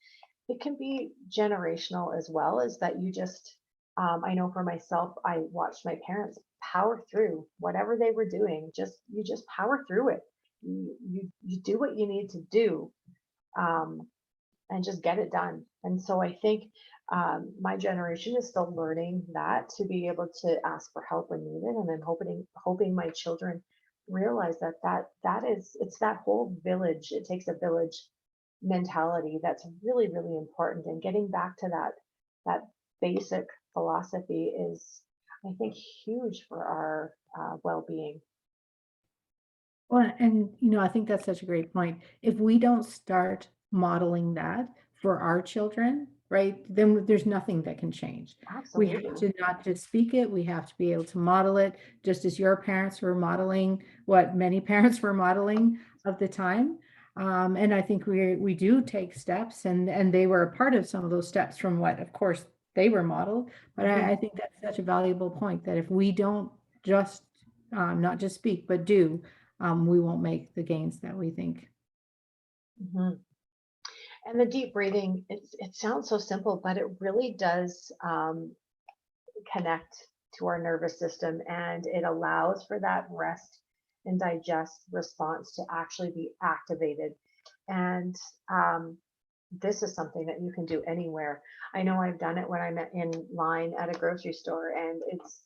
it can be generational as well, as that you just, I know for myself, I watched my parents power through whatever they were doing. You just power through it. You do what you need to do. Um, and just get it done. And so I think my generation is still learning that, to be able to ask for help when needed, and then hoping my children realize that it's that whole village. It takes a village mentality that's really really important. And getting back to that basic philosophy is, I think, huge for our well-being. Well, and I think that's such a great point. If we don't start modeling that for our children, right, then there's nothing that can change. We have Absolutely. to not just speak it, we have to be able to model it, just as your parents were modeling what many parents were modeling of the time. And I think we do take steps, and they were a part of some of those steps from what, of course, they were modeled. But Mhm, I think that's such a valuable point, that if we don't just not just speak, but do, we won't make the gains that we think. mhm. And the deep breathing, it sounds so simple, but it really does connect to our nervous system, and it allows for that rest and digest response to actually be activated. And this is something that you can do anywhere. I know I've done it when I'm in line at a grocery store, and it's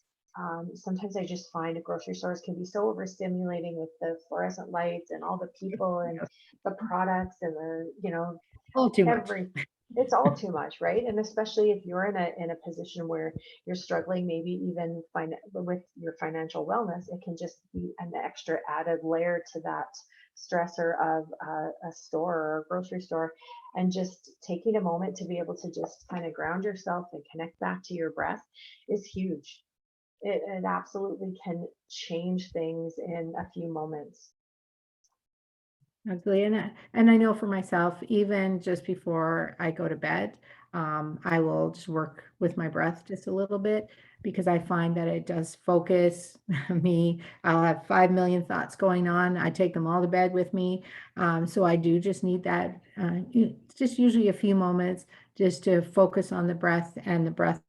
sometimes I just find grocery stores can be so overstimulating with the fluorescent lights and all the people and Yep. the products and the, All too much. every it's all too much, right? And especially if you're in a position where you're struggling, maybe even with your financial wellness, it can just be an extra added layer to that stressor of a store or a grocery store. And just taking a moment to be able to just kind of ground yourself and connect back to your breath is huge. It absolutely can change things in a few moments. Absolutely. And I know for myself, even just before I go to bed, I will just work with my breath just a little bit, because I find that it does focus me. I'll have 5 million thoughts going on. I take them all to bed with me. So I do just need that, just usually a few moments just to focus on the breath and the breath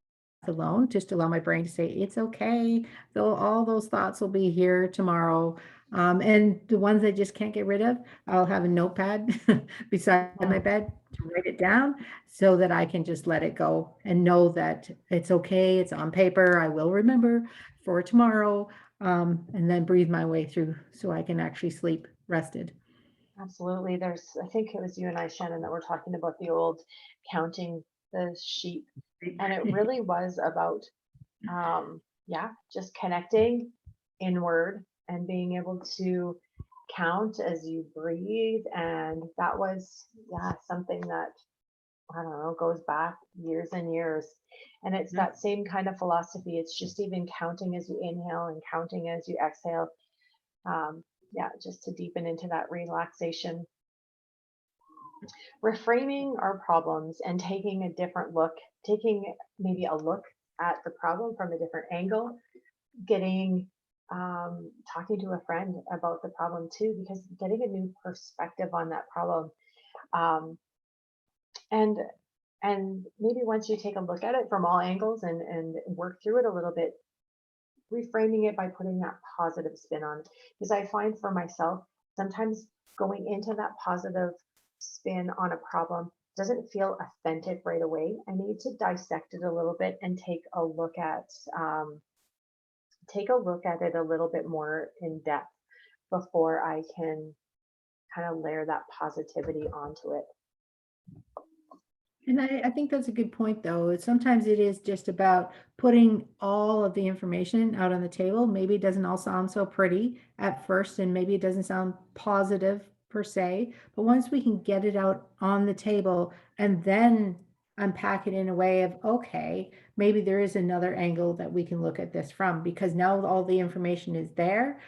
alone, just to allow my brain to say, it's okay. Though all those thoughts will be here tomorrow. And the ones I just can't get rid of, I'll have a notepad beside my Mm, bed to write it down, so that I can just let it go and know that it's okay. It's on paper. I will remember for tomorrow, and then breathe my way through so I can actually sleep rested. absolutely. I think it was you and I, Shannon, that were talking about the old counting the sheep. And it really was about, yeah, just connecting inward and being able to count as you breathe. And that was, yeah, something that, I don't know, goes back years and years. And it's Yeah. that same kind of philosophy. It's just even counting as you inhale and counting as you exhale. Yeah, just to deepen into that relaxation. Reframing our problems and taking a different look, taking maybe a look at the problem from a different angle, getting talking to a friend about the problem too, because getting a new perspective on that problem, um, and maybe once you take a look at it from all angles and work through it a little bit, reframing it by putting that positive spin on it. Because I find for myself, sometimes going into that positive spin on a problem doesn't feel authentic right away. I need to dissect it a little bit and um, take a look at it a little bit more in depth before I can kind of layer that positivity onto it. And I think that's a good point, though. Sometimes it is just about putting all of the information out on the table. Maybe it doesn't all sound so pretty at first, and maybe it doesn't sound positive per se. But once we can get it out on the table and then unpack it in a way of, okay, maybe there is another angle that we can look at this from, because now all the information is there.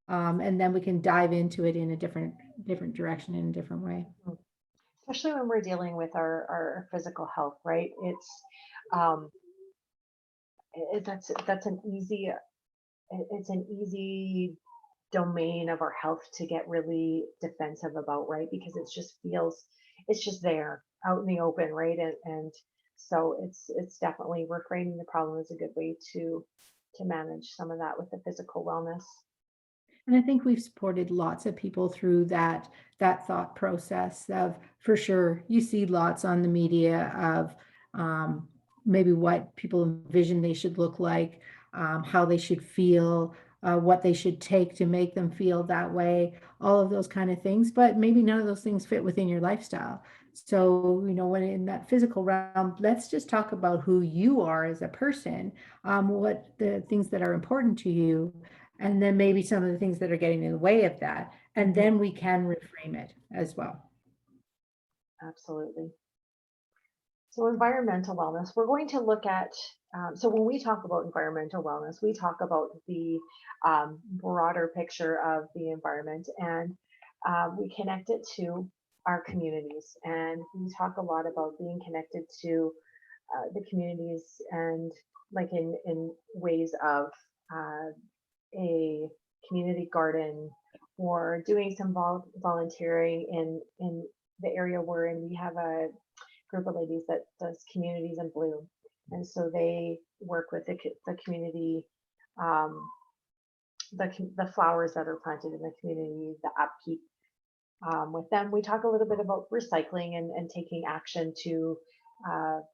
And then we can dive into it in a different direction, in a different way. Mhm. Especially when we're dealing with our physical health, right? Um, that's an easy it's an easy domain of our health to get really defensive about, right? Because it's just there out in the open, right? And so it's definitely reframing the problem is a good way to manage some of that with the physical wellness. And I think we've supported lots of people through that thought process of, for sure, you see lots on the media of um, maybe what people envision they should look like, how they should feel, what they should take to make them feel that way, all of those kind of things. But maybe none of those things fit within your lifestyle. So, when in that physical realm, let's just talk about who you are as a person, what the things that are important to you, and then maybe some of the things that are getting in the way of that. And Mhm. then we can reframe it as well. Absolutely. So environmental wellness, we're going to look at, so when we talk about environmental wellness, we talk about the broader picture of the environment, and we connect it to our communities. And we talk a lot about being connected to the communities and like in ways of uh, a community garden or doing some volunteering in the area we're in. We have a group of ladies that does communities in bloom, and so they work with the community, um, the flowers that are planted in the community, the upkeep with them. We talk a little bit about recycling and taking action to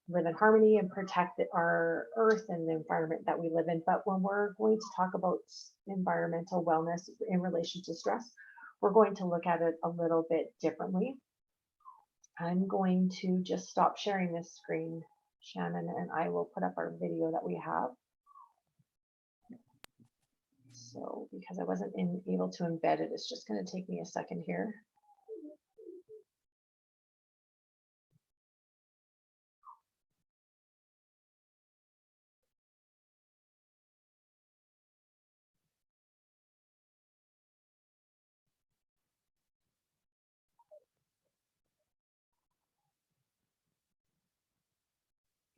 live in harmony and protect our earth and the environment that we live in. But when we're going to talk about environmental wellness in relation to stress, we're going to look at it a little bit differently. I'm going to just stop sharing this screen, Shannon, and I will put up our video that we have. So because I wasn't able to embed it, it's just going to take me a second here.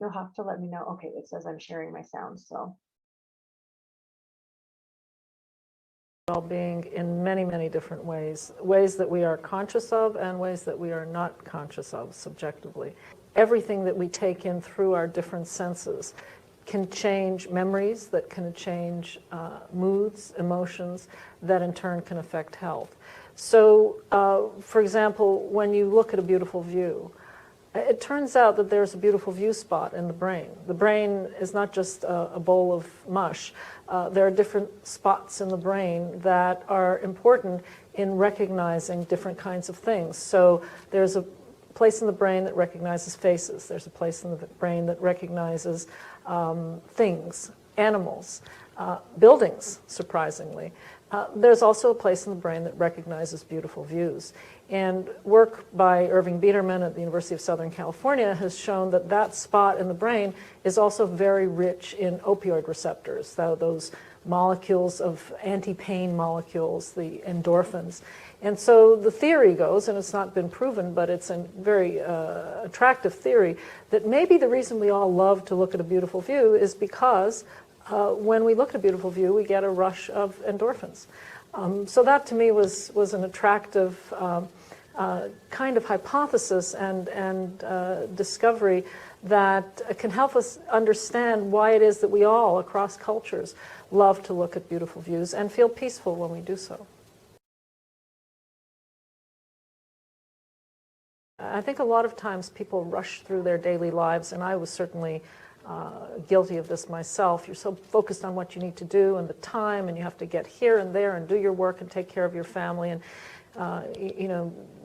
You'll have to let me know. Okay, it says I'm sharing my sound, so. Well-being in many, many different ways, ways that we are conscious of and ways that we are not conscious of subjectively. Everything that we take in through our different senses can change memories, that can change moods, emotions, that in turn can affect health. So, for example, when you look at a beautiful view, it turns out that there's a beautiful view spot in the brain. The brain is not just a bowl of mush. There are different spots in the brain that are important in recognizing different kinds of things. So there's a place in the brain that recognizes faces. There's a place in the brain that recognizes things, animals, buildings, surprisingly. There's also a place in the brain that recognizes beautiful views. And work by Irving Biederman at the University of Southern California has shown that that spot in the brain is also very rich in opioid receptors, those molecules of anti-pain molecules, the endorphins. And so the theory goes, and it's not been proven, but it's a very attractive theory, that maybe the reason we all love to look at a beautiful view is because when we look at a beautiful view, we get a rush of endorphins. So that to me was an attractive kind of hypothesis and discovery that can help us understand why it is that we all, across cultures, love to look at beautiful views and feel peaceful when we do so. I think a lot of times people rush through their daily lives, and I was certainly guilty of this myself. You're so focused on what you need to do and the time, and you have to get here and there and do your work and take care of your family and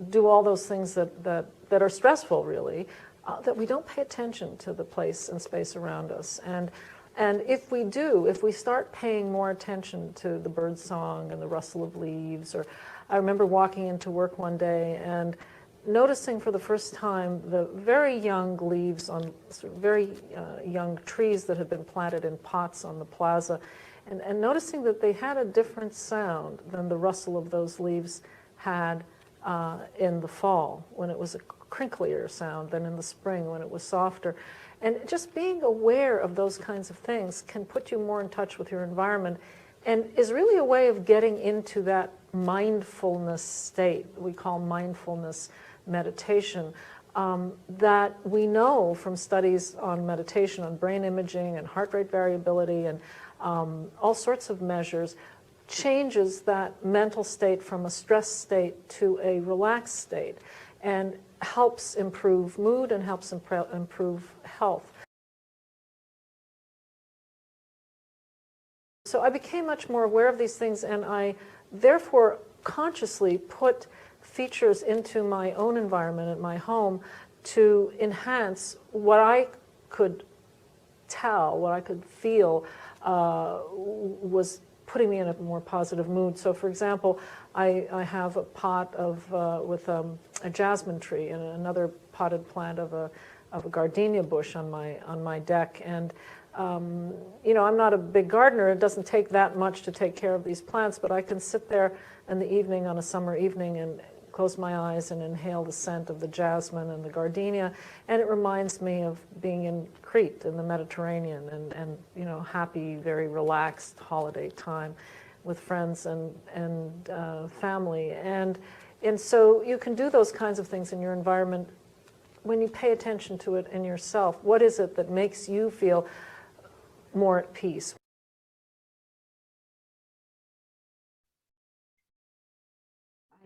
do all those things that are stressful, really, that we don't pay attention to the place and space around us. And if we do, if we start paying more attention to the bird song and the rustle of leaves, or I remember walking into work one day and noticing for the first time the very young leaves on sort of very young trees that had been planted in pots on the plaza, and noticing that they had a different sound than the rustle of those leaves had in the fall, when it was a crinklier sound, than in the spring when it was softer. And just being aware of those kinds of things can put you more in touch with your environment and is really a way of getting into that mindfulness state we call mindfulness meditation, that we know from studies on meditation, on brain imaging and heart rate variability and all sorts of measures, changes that mental state from a stress state to a relaxed state and helps improve mood and helps improve health. So I became much more aware of these things, and I therefore consciously put features into my own environment at my home to enhance what I could tell, what I could feel was putting me in a more positive mood. So for example, I have a pot with a jasmine tree and another potted plant of a gardenia bush on my deck. And you know, I'm not a big gardener. It doesn't take that much to take care of these plants, but I can sit there in the evening on a summer evening and close my eyes and inhale the scent of the jasmine and the gardenia, and it reminds me of being in Crete in the Mediterranean and you know, happy, very relaxed holiday time with friends and family. And so you can do those kinds of things in your environment when you pay attention to it in yourself. What is it that makes you feel more at peace?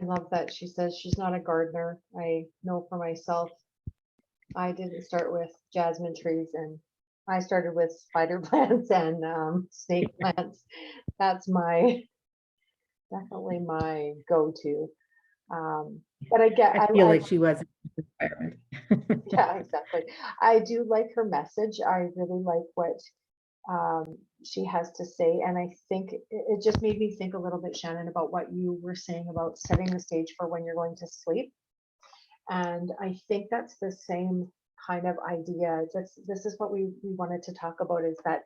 I love that she says she's not a gardener. I know for myself, I didn't start with jasmine trees, and I started with spider plants and snake plants. That's definitely my go-to. But I feel like she was in this environment. yeah, exactly. I do like her message. I really like what she has to say. And I think it just made me think a little bit, Shannon, about what you were saying about setting the stage for when you're going to sleep. And I think that's the same kind of idea. This is what we wanted to talk about, is that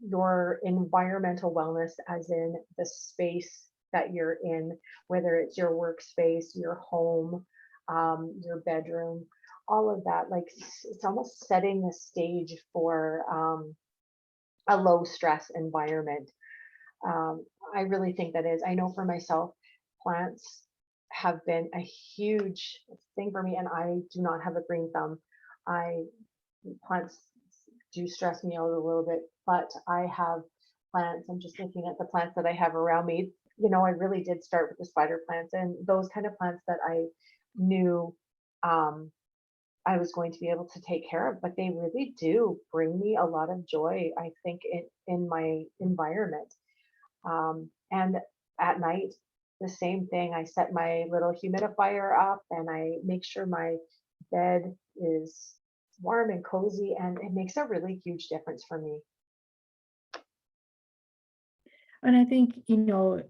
your environmental wellness, as in the space that you're in, whether it's your workspace, your home, your bedroom, all of that, like it's almost setting the stage for a low stress environment. I really think that is. I know for myself, plants have been a huge thing for me, and I do not have a green thumb. I Plants do stress me out a little bit, but I have plants. I'm just looking at the plants that I have around me. You know, I really did start with the spider plants and those kind of plants that I knew I was going to be able to take care of, but they really do bring me a lot of joy, I think, in my environment. And at night, the same thing. I set my little humidifier up and I make sure my bed is warm and cozy, and it makes a really huge difference for me. And I think, you know,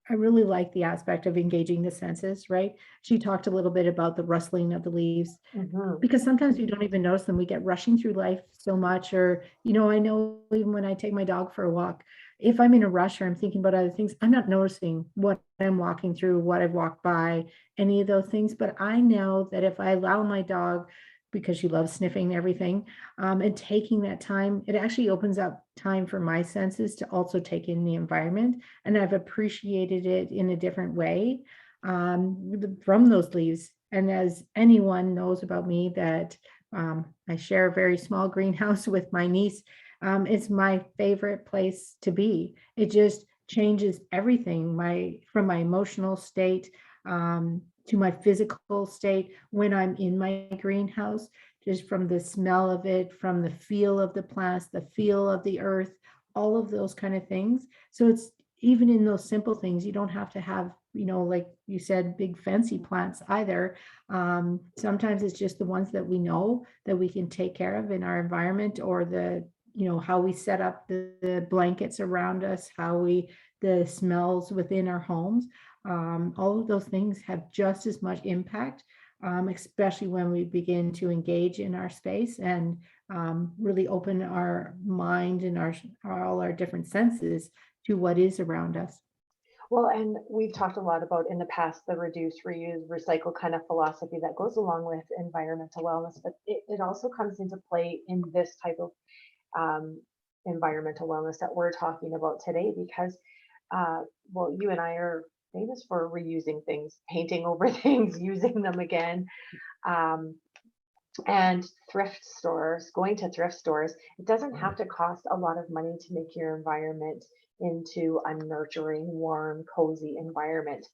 I really like the aspect of engaging the senses, right? She talked a little bit about the rustling of the leaves, Hmm. because sometimes we don't even notice them. We get rushing through life so much, or, you know, I know even when I take my dog for a walk, if I'm in a rush or I'm thinking about other things, I'm not noticing what I'm walking through, what I've walked by, any of those things. But I know that if I allow my dog, because she loves sniffing everything, and taking that time, it actually opens up time for my senses to also take in the environment. And I've appreciated it in a different way, from those leaves. And as anyone knows about me, that I share a very small greenhouse with my niece, it's my favorite place to be. It just changes everything, from my emotional state, to my physical state when I'm in my greenhouse, just from the smell of it, from the feel of the plants, the feel of the earth, all of those kind of things. So it's even in those simple things, you don't have to have, you know, like you said, big fancy plants either. Sometimes it's just the ones that we know that we can take care of in our environment, or you know, how we set up the blankets around us, the smells within our homes. All of those things have just as much impact, especially when we begin to engage in our space and really open our mind and all our different senses to what is around us. Well, and we've talked a lot about in the past the reduce, reuse, recycle kind of philosophy that goes along with environmental wellness, but it also comes into play in this type of environmental wellness that we're talking about today, because, well, you and I are famous for reusing things, painting over things, using them again. Um, and thrift stores, going to thrift stores, it doesn't have to cost a lot of money to make your environment into a nurturing, warm, cozy environment.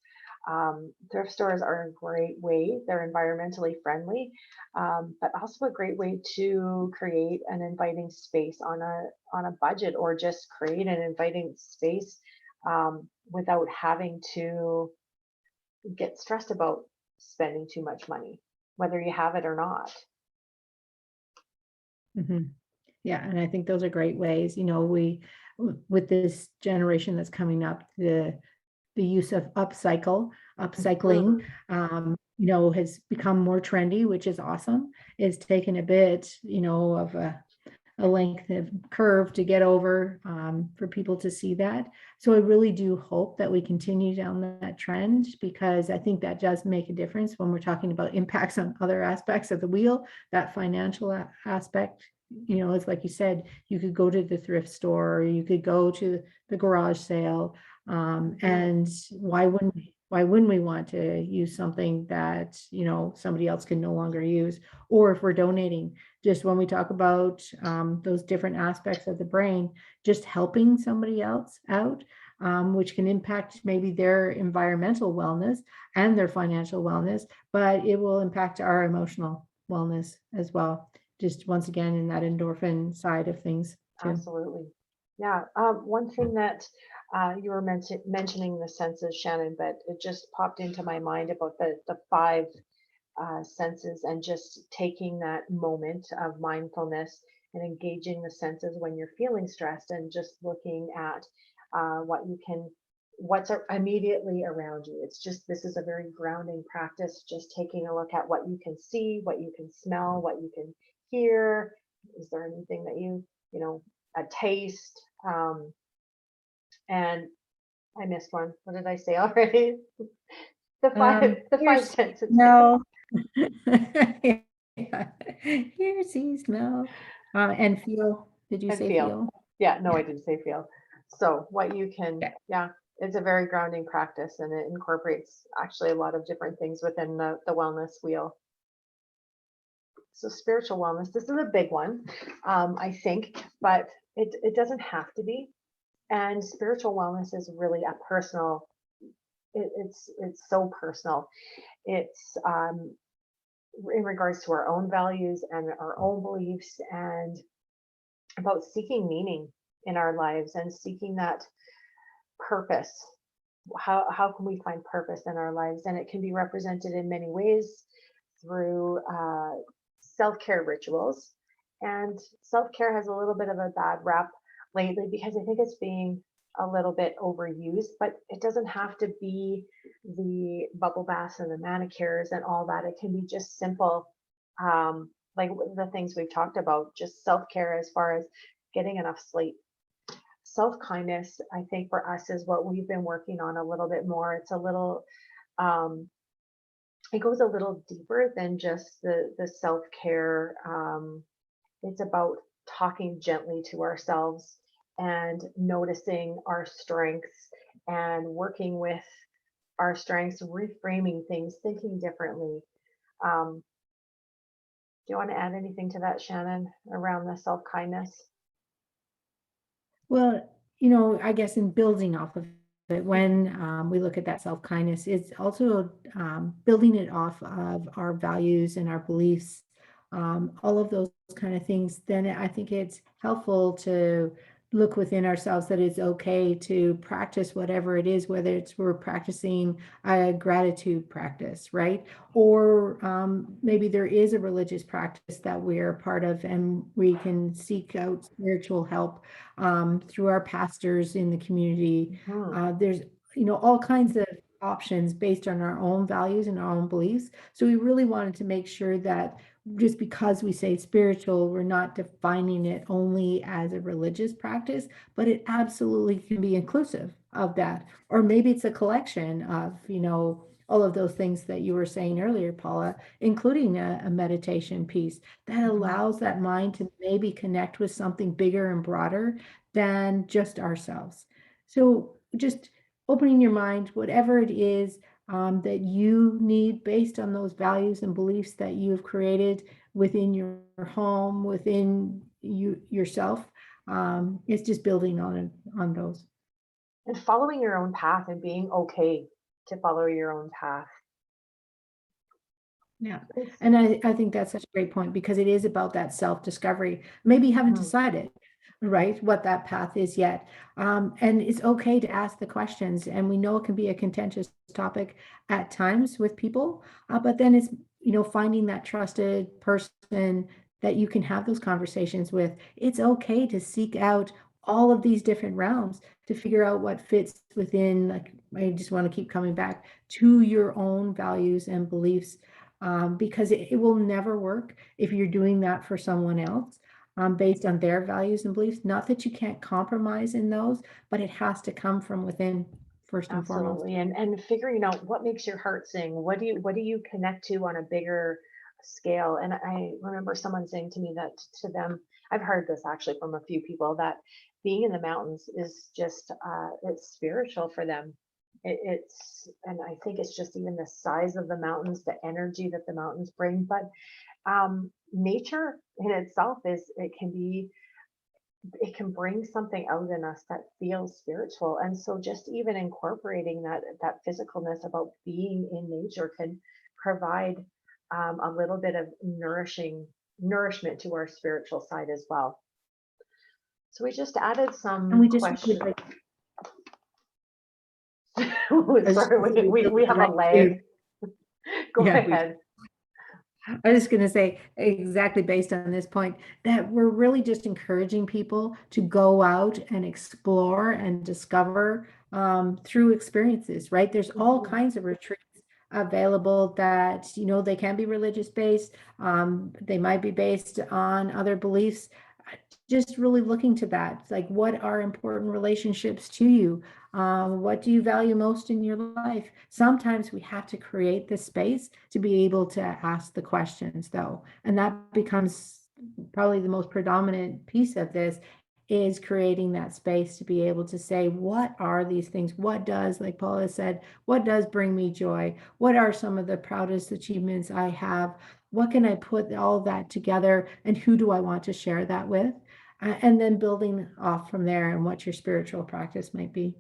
Thrift stores are a great way, they're environmentally friendly, but also a great way to create an inviting space on a budget, or just create an inviting space without having to get stressed about spending too much money, whether you have it or not. Mhm. Yeah, and I think those are great ways, with this generation that's coming up, the use of upcycling, Mhm. has become more trendy, which is awesome. It's taken a bit, of a length of curve to get over, for people to see that. So I really do hope that we continue down that trend, because I think that does make a difference when we're talking about impacts on other aspects of the wheel. That financial aspect, it's like you said, you could go to the thrift store, or you could go to the garage sale, Mhm. and why wouldn't we want to use something that somebody else can no longer use? Or if we're donating, just when we talk about those different aspects of the brain, just helping somebody else out, which can impact maybe their environmental wellness and their financial wellness, but it will impact our emotional wellness as well. Just once again, in that endorphin side of things too. Absolutely. Yeah. One thing that you were mentioning the senses, Shannon, but it just popped into my mind about the five senses, and just taking that moment of mindfulness and engaging the senses when you're feeling stressed, and just looking at what you can, immediately around you. It's just, this is a very grounding practice, just taking a look at what you can see, what you can smell, what you can hear. Is there anything that you know, a taste? And I missed one. What did I say already? The five Here's senses. smell. Yeah. Hear, see, smell, and feel. Did you And say feel. feel? Yeah, no, I Yeah. didn't say feel. So what you can, Yeah. yeah, it's a very grounding practice, and it incorporates actually a lot of different things within the wellness wheel. So spiritual wellness, this is a big one, I think, but it doesn't have to be. And spiritual wellness is really a personal, it's so personal. It's in regards to our own values and our own beliefs, and about seeking meaning in our lives, and seeking that purpose. How can we find purpose in our lives? And it can be represented in many ways through self-care rituals. And self-care has a little bit of a bad rap lately, because I think it's being a little bit overused, but it doesn't have to be the bubble baths and the manicures and all that. It can be just simple, like the things we've talked about, just self-care as far as getting enough sleep. Self-kindness, I think for us, is what we've been working on a little bit more. It's a little, um, it goes a little deeper than just the self-care. It's about talking gently to ourselves, and noticing our strengths, and working with our strengths, reframing things, thinking differently. Um, do you want to add anything to that, Shannon, around the self-kindness? Well, I guess in building off of it, when we look at that self-kindness, it's also building it off of our values and our beliefs, all of those kind of things. Then I think it's helpful to look within ourselves, that it's okay to practice whatever it is, whether it's we're practicing a gratitude practice, right? Or maybe there is a religious practice that we're a part of, and we can seek out spiritual help through our pastors in the community. Mhm. There's, all kinds of options based on our own values and our own beliefs. So we really wanted to make sure that just because we say spiritual, we're not defining it only as a religious practice, but it absolutely can be inclusive of that. Or maybe it's a collection of, all of those things that you were saying earlier, Paula, including a meditation piece that allows that mind to maybe connect with something bigger and broader than just ourselves. So just opening your mind, whatever it is that you need based on those values and beliefs that you have created within your home, within you yourself. It's just building on those. And following your own path and being okay to follow your own path. Yeah. And I think that's such a great point because it is about that self-discovery. Maybe you haven't decided, right, what that path is yet. And it's okay to ask the questions. And we know it can be a contentious topic at times with people, but then it's, finding that trusted person that you can have those conversations with. It's okay to seek out all of these different realms to figure out what fits within, like, I just want to keep coming back to your own values and beliefs, because it will never work if you're doing that for someone else, based on their values and beliefs. Not that you can't compromise in those, but it has to come from within first and foremost. Absolutely. And figuring out what makes your heart sing. What do you connect to on a bigger scale? And I remember someone saying to me that to them, I've heard this actually from a few people, that being in the mountains is just it's spiritual for them. And I think it's just even the size of the mountains, the energy that the mountains bring. But nature in itself it can bring something out in us that feels spiritual. And so just even incorporating that physicalness about being in nature can provide a little bit of nourishment to our spiritual side as well. So we just added And some we just really questions. like, I just Sorry, we have a like lag. Go yeah, ahead. I was going to say exactly based on this point that we're really just encouraging people to go out and explore and discover through experiences, right? There's all kinds of retreats available that, they can be religious based. They might be based on other beliefs. Just really looking to that, like, what are important relationships to you? What do you value most in your life? Sometimes we have to create the space to be able to ask the questions, though. And that becomes probably the most predominant piece of this, is creating that space to be able to say, what are these things? What does, like Paula said, what does bring me joy? What are some of the proudest achievements I have? What can I put all that together? And who do I want to share that with? And then building off from there and what your spiritual practice might be.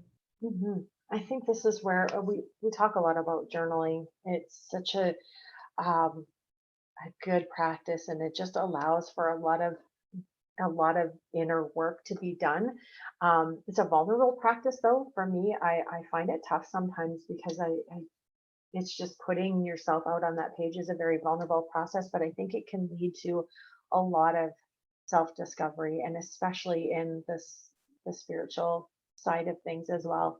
I think this is where we talk a lot about journaling. It's such um, a good practice, and it just allows for a lot of inner work to be done. It's a vulnerable practice, though. For me, I find it tough sometimes because it's just putting yourself out on that page is a very vulnerable process, but I think it can lead to a lot of self-discovery, and especially in the spiritual side of things as well.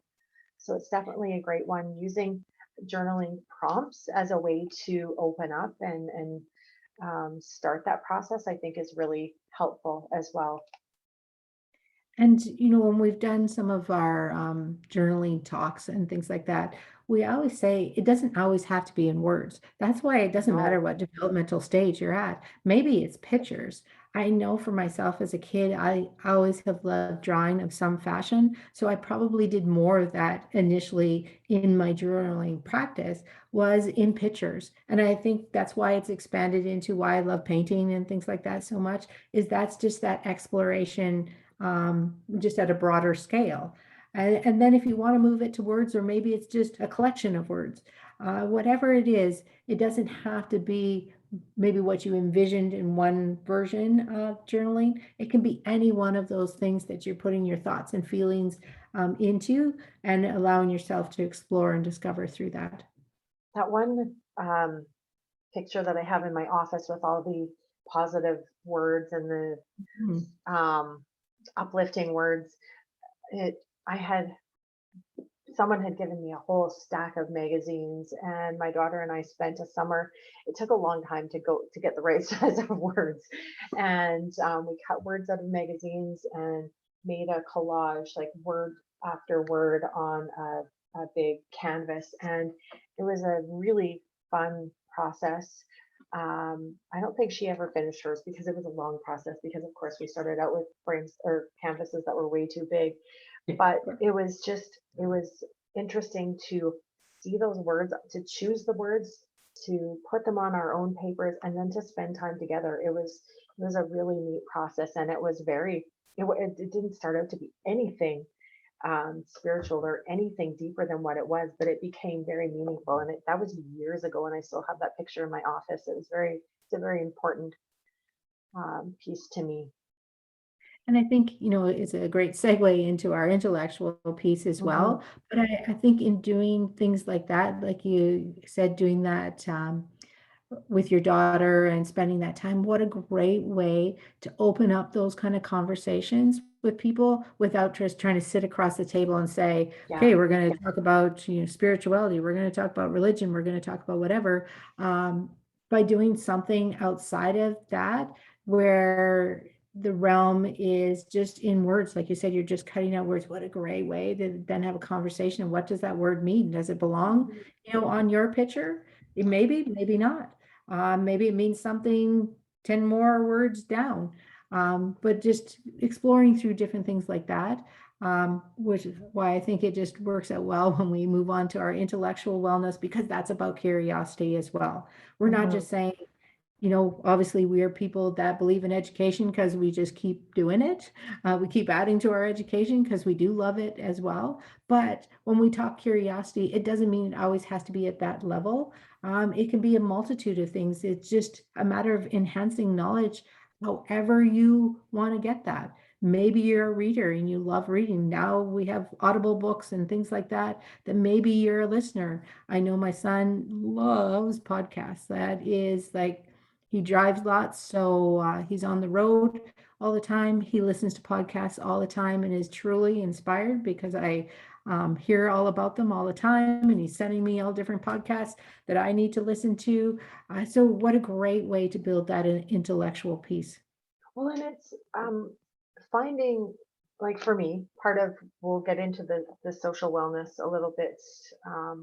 So it's definitely a great one. Using journaling prompts as a way to open up and start that process, I think is really helpful as well. And, when we've done some of our journaling talks and things like that, we always say it doesn't always have to be in words. That's why it doesn't matter No. what developmental stage you're at. Maybe it's pictures. I know for myself as a kid, I always have loved drawing of some fashion. So I probably did more of that initially in my journaling practice, was in pictures. And I think that's why it's expanded into why I love painting and things like that so much, is that's just that exploration, just at a broader scale. And then if you want to move it to words, or maybe it's just a collection of words, whatever it is, it doesn't have to be maybe what you envisioned in one version of journaling. It can be any one of those things that you're putting your thoughts and feelings into, and allowing yourself to explore and discover through that. That one picture that I have in my office with all the positive words and the Mhm. uplifting words, it I had someone had given me a whole stack of magazines, and my daughter and I spent a summer. It took a long time to get the right size of words, and we cut words out of magazines and made a collage, like word after word, on a big canvas, and it was a really fun process. I don't think she ever finished hers because it was a long process, because of course we started out with frames or canvases that were way too big, but it was interesting to see those words, to choose the words, to put them on our own papers, and then to spend time together. It was a really neat process, and it was very, it didn't start out to be anything spiritual or anything deeper than what it was, but it became very meaningful. And that was years ago, and I still have that picture in my office. It's a very important piece to me. And I think, it's a great segue into our intellectual piece as Hmm. well. But I think in doing things like that, like you said, doing that with your daughter and spending that time, what a great way to open up those kind of conversations with people without just trying to sit across the table and say, Yeah. okay, we're going to talk about, spirituality, we're going to talk about religion, we're going to talk about whatever. Um, by doing something outside of that, where the realm is just in words, like you said, you're just cutting out words. What a great way to then have a conversation. What does that word mean? Does it belong, on your picture? It maybe, maybe not. Maybe it means something 10 more words down. But just exploring through different things like that, which is why I think it just works out well when we move on to our intellectual wellness, because that's about curiosity as well. We're not Hmm. just saying, obviously we are people that believe in education because we just keep doing it. We keep adding to our education because we do love it as well. But when we talk curiosity, it doesn't mean it always has to be at that level. It can be a multitude of things. It's just a matter of enhancing knowledge, however you want to get that. Maybe you're a reader and you love reading. Now we have Audible books and things like that, that maybe you're a listener. I know my son loves podcasts. That is like, he drives lots, so he's on the road all the time. He listens to podcasts all the time and is truly inspired because I hear all about them all the time. And he's sending me all different podcasts that I need to listen to. So, what a great way to build that intellectual piece. Well, and it's finding, like for me, part of, we'll get into the social wellness a little bit. I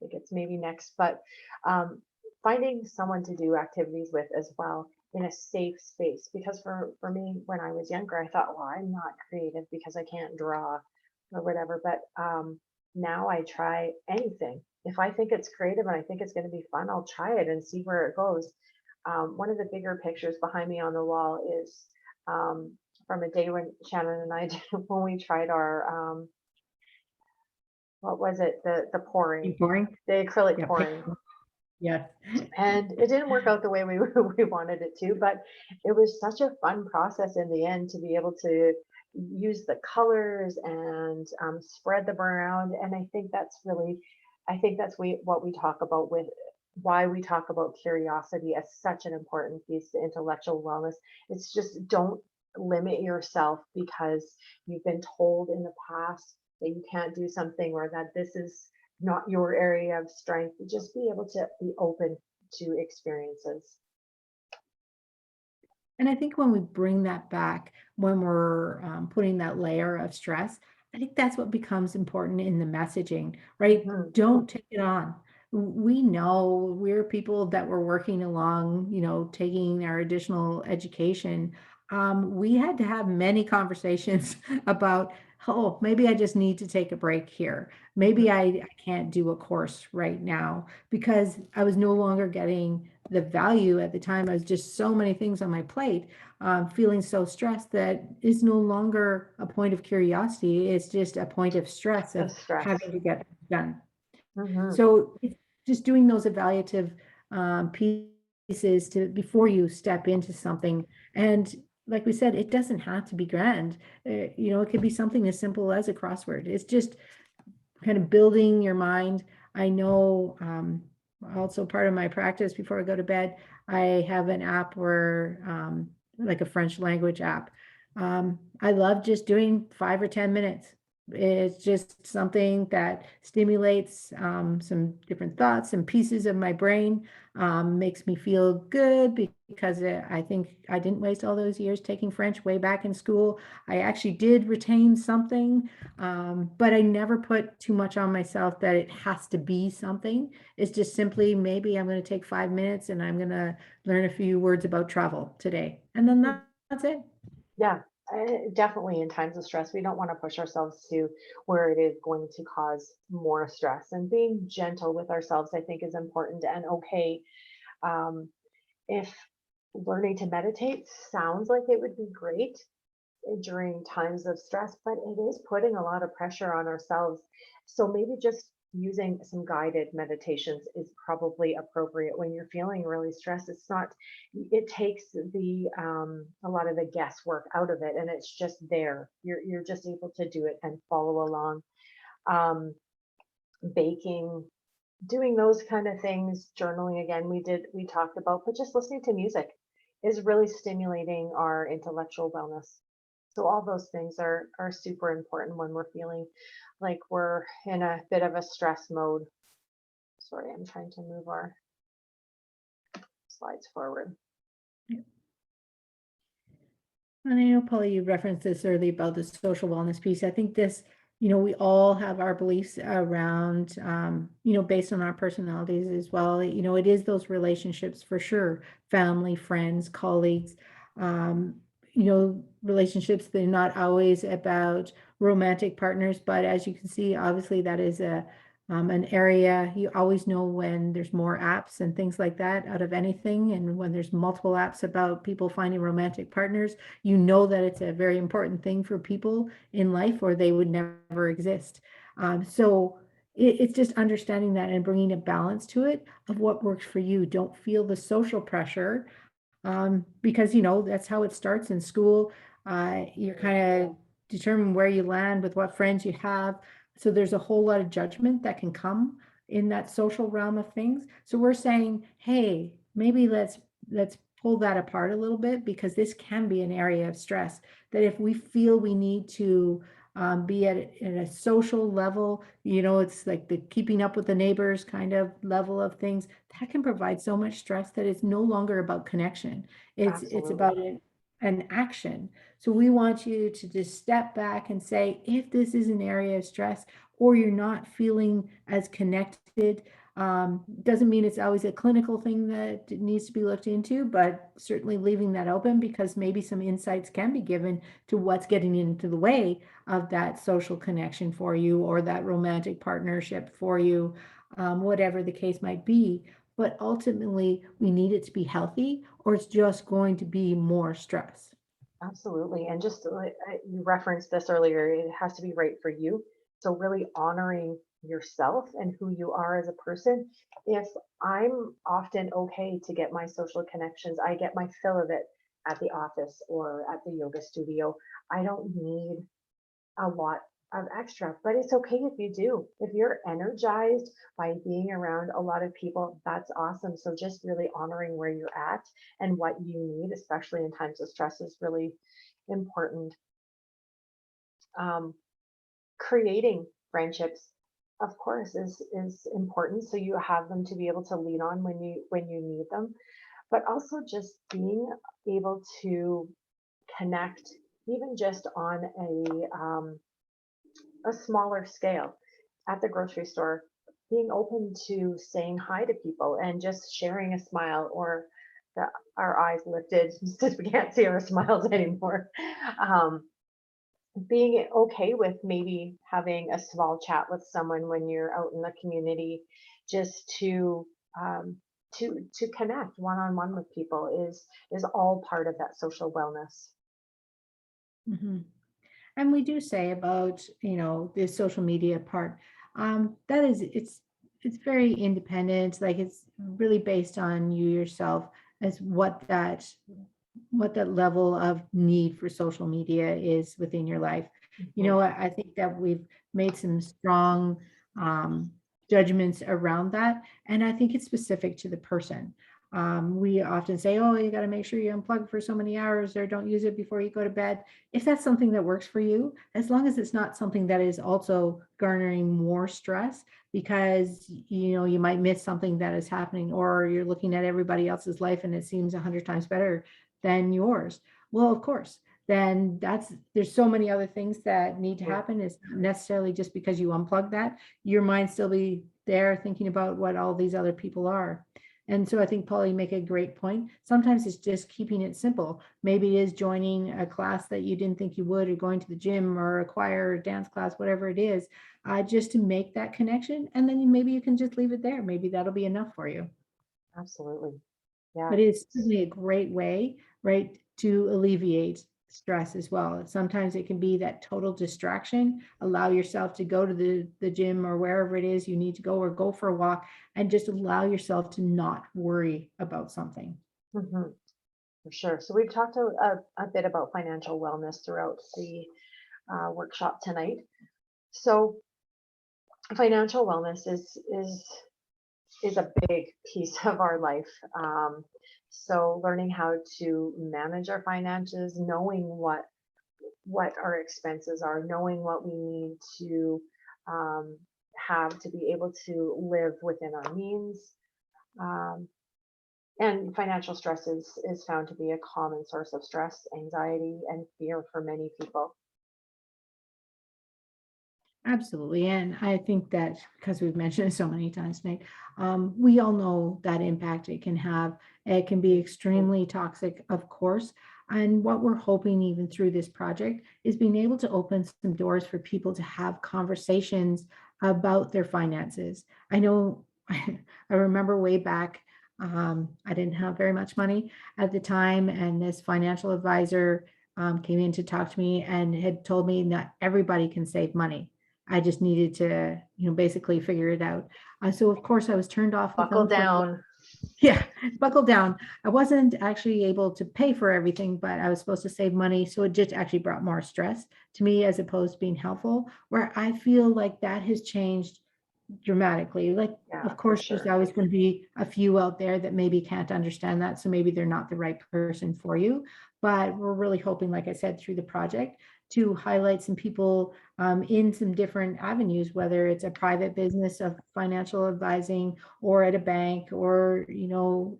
think it's maybe next, but um, finding someone to do activities with as well in a safe space. Because for me, when I was younger, I thought, well, I'm not creative because I can't draw or whatever. But now I try anything. If I think it's creative and I think it's going to be fun, I'll try it and see where it goes. One of the bigger pictures behind me on the wall is from a day when Shannon and I did, when we tried our what was it, the pouring, Keep pouring. the acrylic Yeah. pouring, Yeah. and it didn't work out the way we we wanted it to, but it was such a fun process in the end to be able to use the colors and spread them around. And I think that's what we talk about with why we talk about curiosity as such an important piece to intellectual wellness. It's just, don't limit yourself because you've been told in the past that you can't do something, or that this is not your area of strength. Just be able to be open to experiences. And I think when we bring that back, when we're putting that layer of stress, I think that's what becomes important in the messaging, right? Mhm. Don't take it on. We know we're people that were working along, taking our additional education. We had to have many conversations about, oh, maybe I just need to take a break here. Mhm. Maybe I can't do a course right now because I was no longer getting the value at the time. I was just so many things on my plate, feeling so stressed that is no longer a point of curiosity. It's just a point of stress The of stress. having to get things done. Hmm. So it's just doing those evaluative pieces to before you step into something. And like we said, it doesn't have to be grand. It could be something as simple as a crossword. It's just kind of building your mind. I know also part of my practice before I go to bed, I have an app where, like a French language app. I love just doing 5 or 10 minutes. It's just something that stimulates some different thoughts and pieces of my brain, makes me feel good because I think I didn't waste all those years taking French way back in school. I actually did retain something, but I never put too much on myself that it has to be something. It's just simply maybe I'm going to take 5 minutes and I'm going to learn a few words about travel today. And then that's it. Yeah, definitely in times of stress, we don't want to push ourselves to where it is going to cause more stress. And being gentle with ourselves, I think, is important and okay. Um, if learning to meditate sounds like it would be great during times of stress, but it is putting a lot of pressure on ourselves. So maybe just using some guided meditations is probably appropriate when you're feeling really stressed. It's not, it takes the a lot of the guesswork out of it, and it's just there. You're just able to do it and follow along. Um, Baking, doing those kind of things, journaling again, we talked about, but just listening to music is really stimulating our intellectual wellness. So all those things are super important when we're feeling like we're in a bit of a stress mode. Sorry, I'm trying to move our slides forward. And I know, Paula, you referenced this earlier about the social wellness piece. I think this, we all have our beliefs around, based on our personalities as well. It is those relationships for sure, family, friends, colleagues, relationships. They're not always about romantic partners, but as you can see, obviously that is an area you always know when there's more apps and things like that out of anything. And when there's multiple apps about people finding romantic partners, that it's a very important thing for people in life or they would never exist. So it's just understanding that and bringing a balance to it of what works for you. Don't feel the social pressure because that's how it starts in school. You're kind of determine where you land with what friends you have. So there's a whole lot of judgment that can come in that social realm of things. So we're saying, hey, maybe let's pull that apart a little bit because this can be an area of stress that if we feel we need to be at a social level, it's like the keeping up with the neighbors kind of level of things that can provide so much stress that it's no longer about connection. It's about Absolutely. an action. So we want you to just step back and say, if this is an area of stress or you're not feeling as connected, doesn't mean it's always a clinical thing that needs to be looked into, but certainly leaving that open because maybe some insights can be given to what's getting into the way of that social connection for you or that romantic partnership for you, whatever the case might be. But ultimately, we need it to be healthy or it's just going to be more stress. Absolutely. And just like you referenced this earlier, it has to be right for you. So really honoring yourself and who you are as a person. If I'm often okay to get my social connections, I get my fill of it at the office or at the yoga studio. I don't need a lot of extra, but it's okay if you do. If you're energized by being around a lot of people, that's awesome. So just really honoring where you're at and what you need, especially in times of stress, is really important. Um, Creating friendships, of course, is important. So you have them to be able to lean on when you need them, but also just being able to connect, even just on a smaller scale at the grocery store, being open to saying hi to people and just sharing a smile or our eyes lifted since we can't see our smiles anymore. Um, Being okay with maybe having a small chat with someone when you're out in the community, just um, to connect one on one with people is all part of that social wellness. Mhm. And we do say about, the social media part, that is, it's very independent. Like it's really based on you yourself as what that level of need for social media is within your life. Mhm. I think that we've made some strong um, judgments around that, and I think it's specific to the person. We often say, oh, you got to make sure you unplug for so many hours or don't use it before you go to bed. If that's something that works for you, as long as it's not something that is also garnering more stress because you might miss something that is happening, or you're looking at everybody else's life and it seems 100 times better than yours. Well, of course, then there's so many other things that need to Yeah. happen. It's not necessarily just because you unplug that, your mind still be there thinking about what all these other people are. And so I think, Paul, you make a great point. Sometimes it's just keeping it simple. Maybe it is joining a class that you didn't think you would, or going to the gym or a choir or dance class, whatever it is, just to make that connection. And then maybe you can just leave it there. Maybe that'll be enough for you. Absolutely. Yeah. But it's certainly a great way, right, to alleviate stress as well. Sometimes it can be that total distraction. Allow yourself to go to the gym or wherever it is you need to go, or go for a walk, and just allow yourself to not worry about something. Hmm. For sure. So we've talked a bit about financial wellness throughout the workshop tonight. So financial wellness is a big piece of our life. So learning how to manage our finances, knowing what our expenses are, knowing what we need to um, have to be able to live within our means. Um, and financial stress is found to be a common source of stress, anxiety, and fear for many people. Absolutely. And I think that because we've mentioned it so many times tonight, we all know that impact it can have. It can be extremely toxic, of course. And what we're hoping, even through this project, is being able to open some doors for people to have conversations about their finances. I know I remember way back, I didn't have very much money at the time, and this financial advisor came in to talk to me and had told me not everybody can save money. I just needed to, basically figure it out. So of course I was turned off the Buckle phone for a while. down. Yeah, buckle down. I wasn't actually able to pay for everything, but I was supposed to save money. So it just actually brought more stress to me as opposed to being helpful, where I feel like that has changed dramatically. Like, Yeah, of for course, there's sure. always going to be a few out there that maybe can't understand that. So maybe they're not the right person for you. But we're really hoping, like I said, through the project to highlight some people in some different avenues, whether it's a private business of financial advising, or at a bank, or,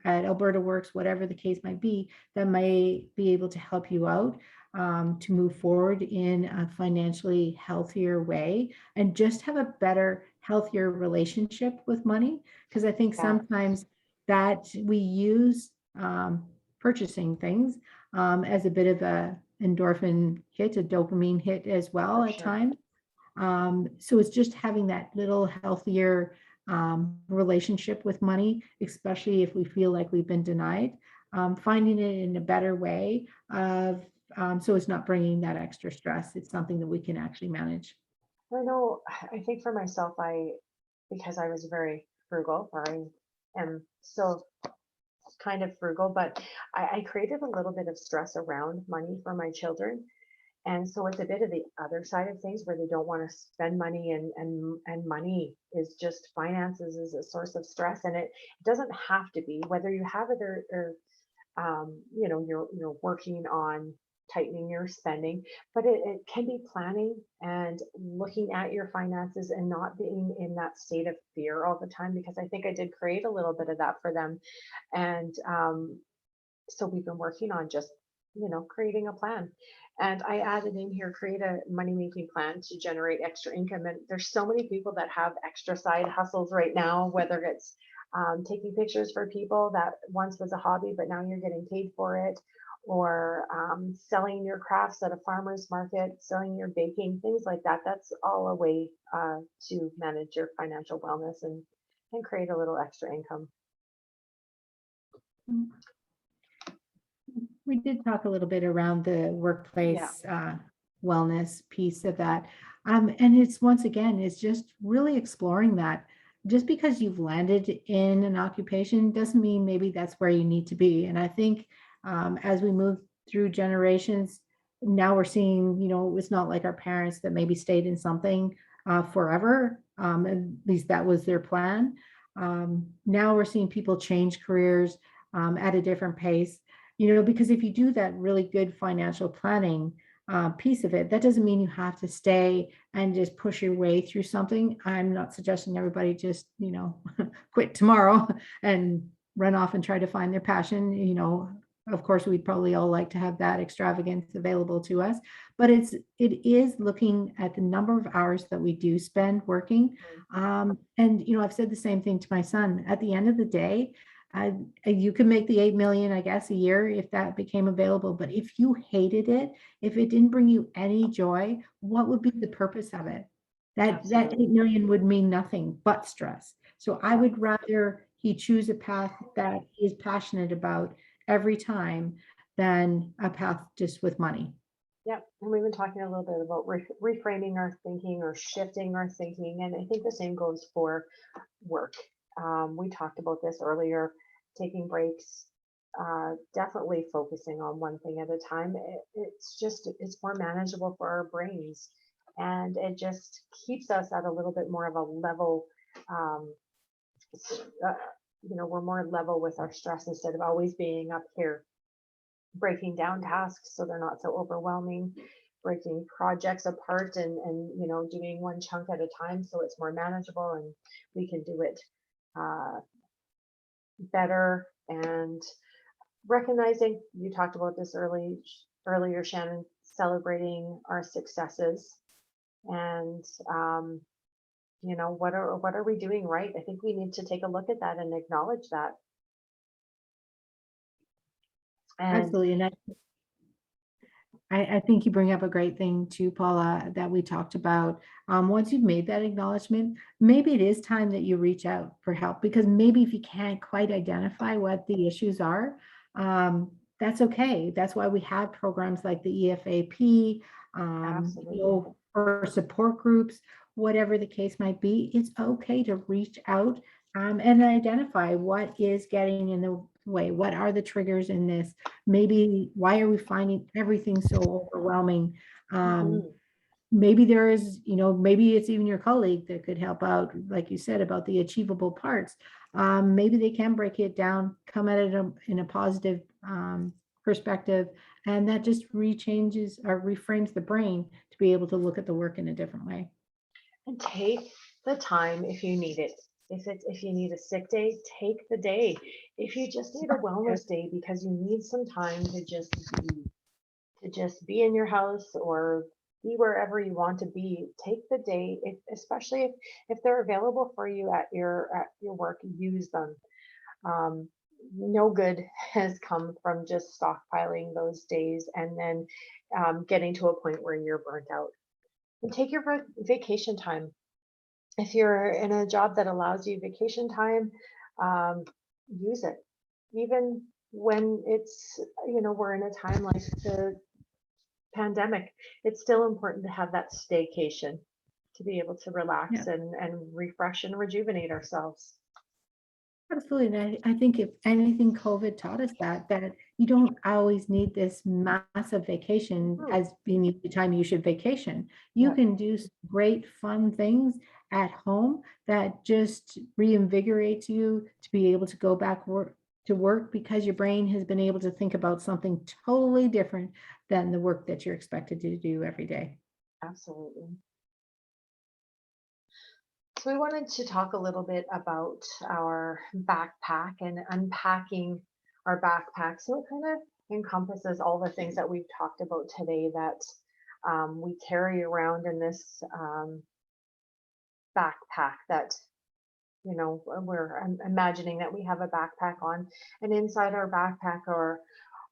at Alberta Works, whatever the case might be, that may be able to help you out to move forward in a financially healthier way, and just have a better, healthier relationship with money. Because I think Yeah, sometimes that we use purchasing things as a bit of a endorphin hit, a dopamine hit as well for at sure. times. So it's just having that little healthier relationship with money, especially if we feel like we've been denied, finding it in a better way of so it's not bringing that extra stress. It's something that we can actually manage. I know, I think for myself, because I was very frugal, or I am still kind of frugal, but I created a little bit of stress around money for my children. And so it's a bit of the other side of things where they don't want to spend money, and money is just, finances is a source of stress. And it doesn't have to be, whether you have it or you're working on tightening your spending, but it can be planning and looking at your finances and not being in that state of fear all the time, because I think I did create a little bit of that for them. And so we've been working on just, creating a plan. And I added in here, create a money making plan to generate extra income. And there's so many people that have extra side hustles right now, whether it's taking pictures for people that once was a hobby, but now you're getting paid for it, or selling your crafts at a farmer's market, selling your baking, things like that. That's all a way to manage your financial wellness and create a little extra income. We did talk a little bit around the Yeah. workplace wellness piece of that. And it's, once again, it's just really exploring that. Just because you've landed in an occupation doesn't mean maybe that's where you need to be. And I think as we move through generations, now we're seeing, it's not like our parents that maybe stayed in something forever. At least that was their plan. Now we're seeing people change careers, at a different pace, because if you do that really good financial planning piece of it, that doesn't mean you have to stay and just push your way through something. I'm not suggesting everybody just, quit tomorrow and run off and try to find their passion. Of course, we'd probably all like to have that extravagance available to us, but it is looking at the number of hours that we do spend working. And I've said the same thing to my son. At the end of the day, you could make the 8 million, I guess, a year if that became available. But if you hated it, if it didn't bring you any joy, what would be the purpose of it? That 8 million would mean nothing but stress. So I would rather he choose a path that he is passionate about every time than a path just with money. Yep. And we've been talking a little bit about reframing our thinking or shifting our thinking. And I think the same goes for work. We talked about this earlier, taking breaks, definitely focusing on one thing at a time. It's more manageable for our brains, and it just keeps us at a little bit more of a level, we're more level with our stress instead of always being up here, breaking down tasks so they're not so overwhelming, breaking projects apart and doing one chunk at a time so it's more manageable and we can do it better. And recognizing, you talked about this earlier, Shannon, celebrating our successes and what are we doing right? I think we need to take a look at that and acknowledge that. And Absolutely. And I think you bring up a great thing too, Paula, that we talked about. Once you've made that acknowledgement, maybe it is time that you reach out for help, because maybe if you can't quite identify what the issues are, that's okay. That's why we have programs like the EFAP, or support groups, whatever the case might be. It's okay to reach out and identify what is getting in the way. What are the triggers in this? Maybe why are we finding everything so overwhelming? Maybe there is, maybe it's even your colleague that could help out, like you said, about the achievable parts. Maybe they can break it down, come at it in a positive perspective, and that just rechanges or reframes the brain to be able to look at the work in a different way. And take the time if you need it. If you need a sick day, take the day. If you just need a wellness day because you need some time to just be in your house or be wherever you want to be, take the day. Especially if they're available for you at your work, use them. No good has come from just stockpiling those days and then getting to a point where you're burnt out. And take your vacation time. If you're in a job that allows you vacation time, use it. Even when it's, we're in a time like the pandemic, it's still important to have that staycation to be able to relax and refresh and rejuvenate ourselves. Absolutely. And I think if anything, COVID taught us that you don't always need this massive vacation as being the time you should vacation. You can do some great fun things at home that just reinvigorates you to be able to go back to work because your brain has been able to think about something totally different than the work that you're expected to do every day. Absolutely. So we wanted to talk a little bit about our backpack and unpacking our backpack. So it kind of encompasses all the things that we've talked about today that we carry around in this backpack that, we're imagining that we have a backpack on, and inside our backpack are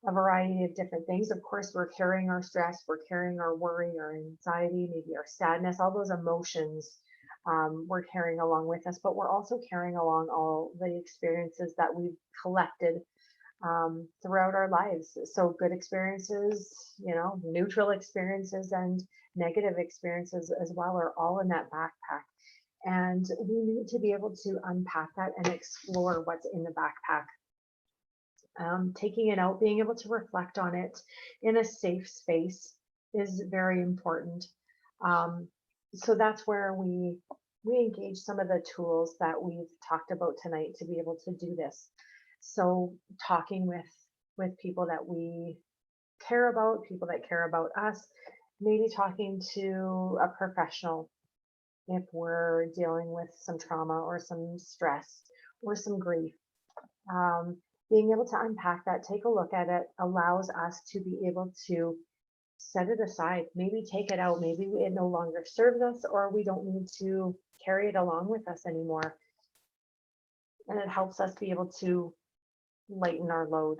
a variety of different things. Of course, we're carrying our stress, we're carrying our worry, our anxiety, maybe our sadness, all those emotions we're carrying along with us, but we're also carrying along all the experiences that we've collected throughout our lives. So good experiences, neutral experiences and negative experiences as well are all in that backpack. And we need to be able to unpack that and explore what's in the backpack. Taking it out, being able to reflect on it in a safe space is very important. So that's where we engage some of the tools that we've talked about tonight to be able to do this. So talking with people that we care about, people that care about us, maybe talking to a professional if we're dealing with some trauma or some stress or some grief. Um, Being able to unpack that, take a look at it, allows us to be able to set it aside, maybe take it out, maybe it no longer serves us, or we don't need to carry it along with us anymore. And it helps us be able to lighten our load.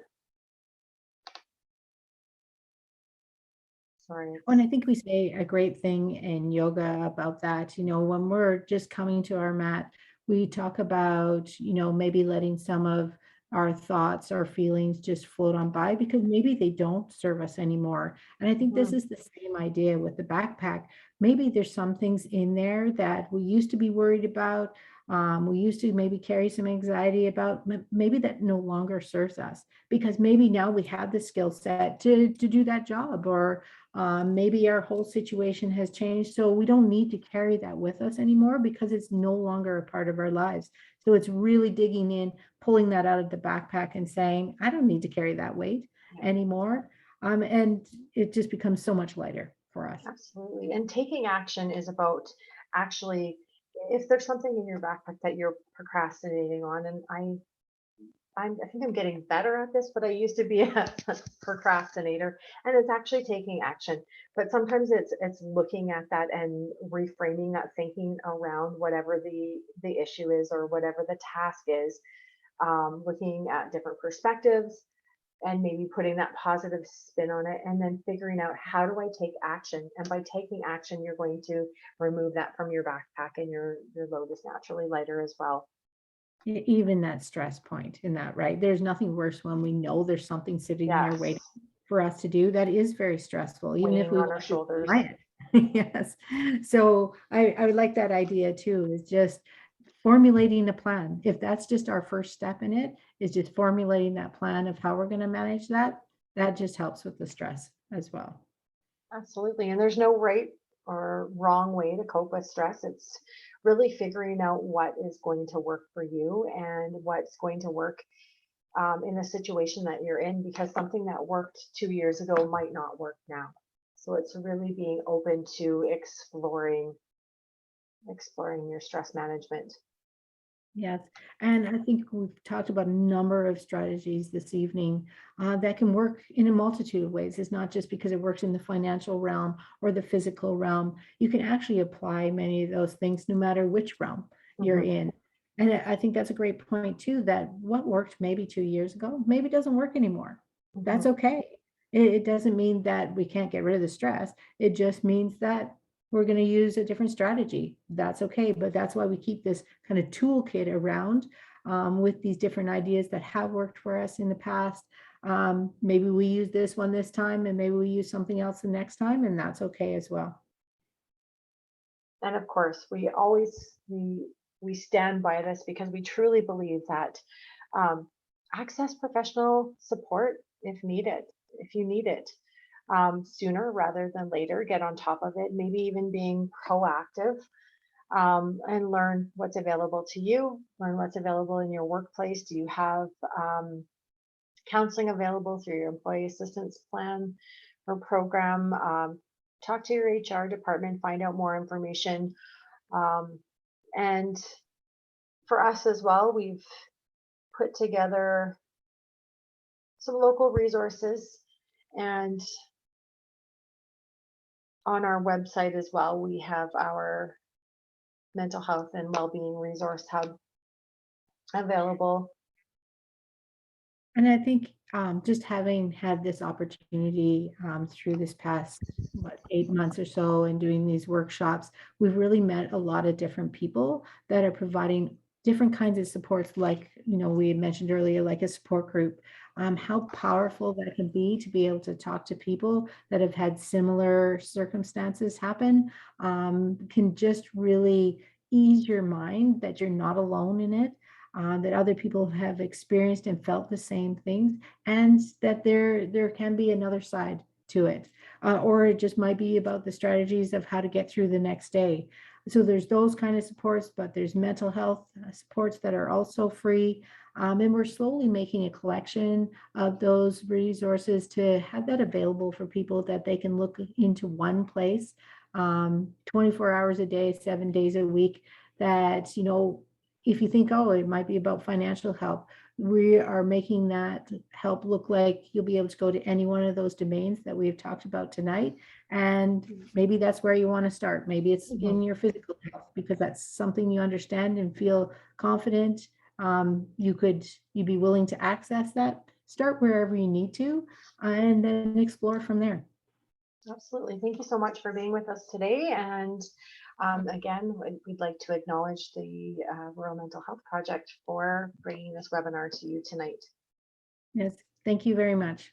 Sorry. And I think we say a great thing in yoga about that. When we're just coming to our mat, we talk about, maybe letting some of our thoughts, our feelings just float on by because maybe they don't serve us anymore. And I think this Mhm. is the same idea with the backpack. Maybe there's some things in there that we used to be worried about. We used to maybe carry some anxiety about, maybe that no longer serves us because maybe now we have the skill set to do that job, or maybe our whole situation has changed. So we don't need to carry that with us anymore because it's no longer a part of our lives. So it's really digging in, pulling that out of the backpack and saying, I don't need to carry that weight Yeah. anymore. And it just becomes so much lighter for us. Absolutely. And taking action is about actually, if there's something in your backpack that you're procrastinating on, and I think I'm getting better at this, but I used to be a procrastinator, and it's actually taking action. But sometimes it's looking at that and reframing that thinking around whatever the issue is or whatever the task is, looking at different perspectives and maybe putting that positive spin on it, and then figuring out how do I take action. And by taking action, you're going to remove that from your backpack, and your load is naturally lighter as well. Even that stress point in that, right? There's nothing worse when we know there's something sitting there Yes, waiting for us to do. That is very stressful, even if weighing we on our want to shoulders. deny it. Yes. So I would like that idea too, is just formulating a plan. If that's just our first step in it, is just formulating that plan of how we're going to manage that, that just helps with the stress as well. Absolutely. And there's no right or wrong way to cope with stress. It's really figuring out what is going to work for you and what's going to work in the situation that you're in, because something that worked 2 years ago might not work now. So it's really being open to exploring your stress management. Yes, and I think we've talked about a number of strategies this evening that can work in a multitude of ways. It's not just because it works in the financial realm or the physical realm. You can actually apply many of those things no matter which realm you're Mhm. in. And I think that's a great point too, that what worked maybe 2 years ago, maybe doesn't work anymore. That's Mhm. okay. It doesn't mean that we can't get rid of the stress. It just means that we're going to use a different strategy. That's okay. But that's why we keep this kind of toolkit around with these different ideas that have worked for us in the past. Maybe we use this one this time and maybe we use something else the next time, and that's okay as well. And of course, we stand by this because we truly believe that um, access professional support if needed, if you need it, sooner rather than later. Get on top of it, maybe even being proactive, and learn what's available to you, learn what's available in your workplace. Do you have counseling available through your employee assistance plan or program? Talk to your HR department, find out more information. Um, and for us as well, we've put together some local resources, and on our website as well, we have our mental health and well-being resource hub available. And I think just having had this opportunity through this past 8 months or so and doing these workshops, we've really met a lot of different people that are providing different kinds of supports, like we had mentioned earlier, like a support group. How powerful that can be able to talk to people that have had similar circumstances happen can just really ease your mind that you're not alone in it, that other people have experienced and felt the same things, and that there can be another side to it, or it just might be about the strategies of how to get through the next day. So there's those kind of supports, but there's mental health supports that are also free. And we're slowly making a collection of those resources to have that available for people that they can look into one place, 24 hours a day, 7 days a week, that, if you think, oh, it might be about financial help, we are making that help look like you'll be able to go to any one of those domains that we have talked about tonight. And maybe that's where you want to start. Maybe it's in your physical health, because that's something you understand and feel confident. You'd be willing to access that. Start wherever you need to, and then explore from there. Absolutely. Thank you so much for being with us today. And again, we'd like to acknowledge the Rural Mental Health Project for bringing this webinar to you tonight. Yes, thank you very much.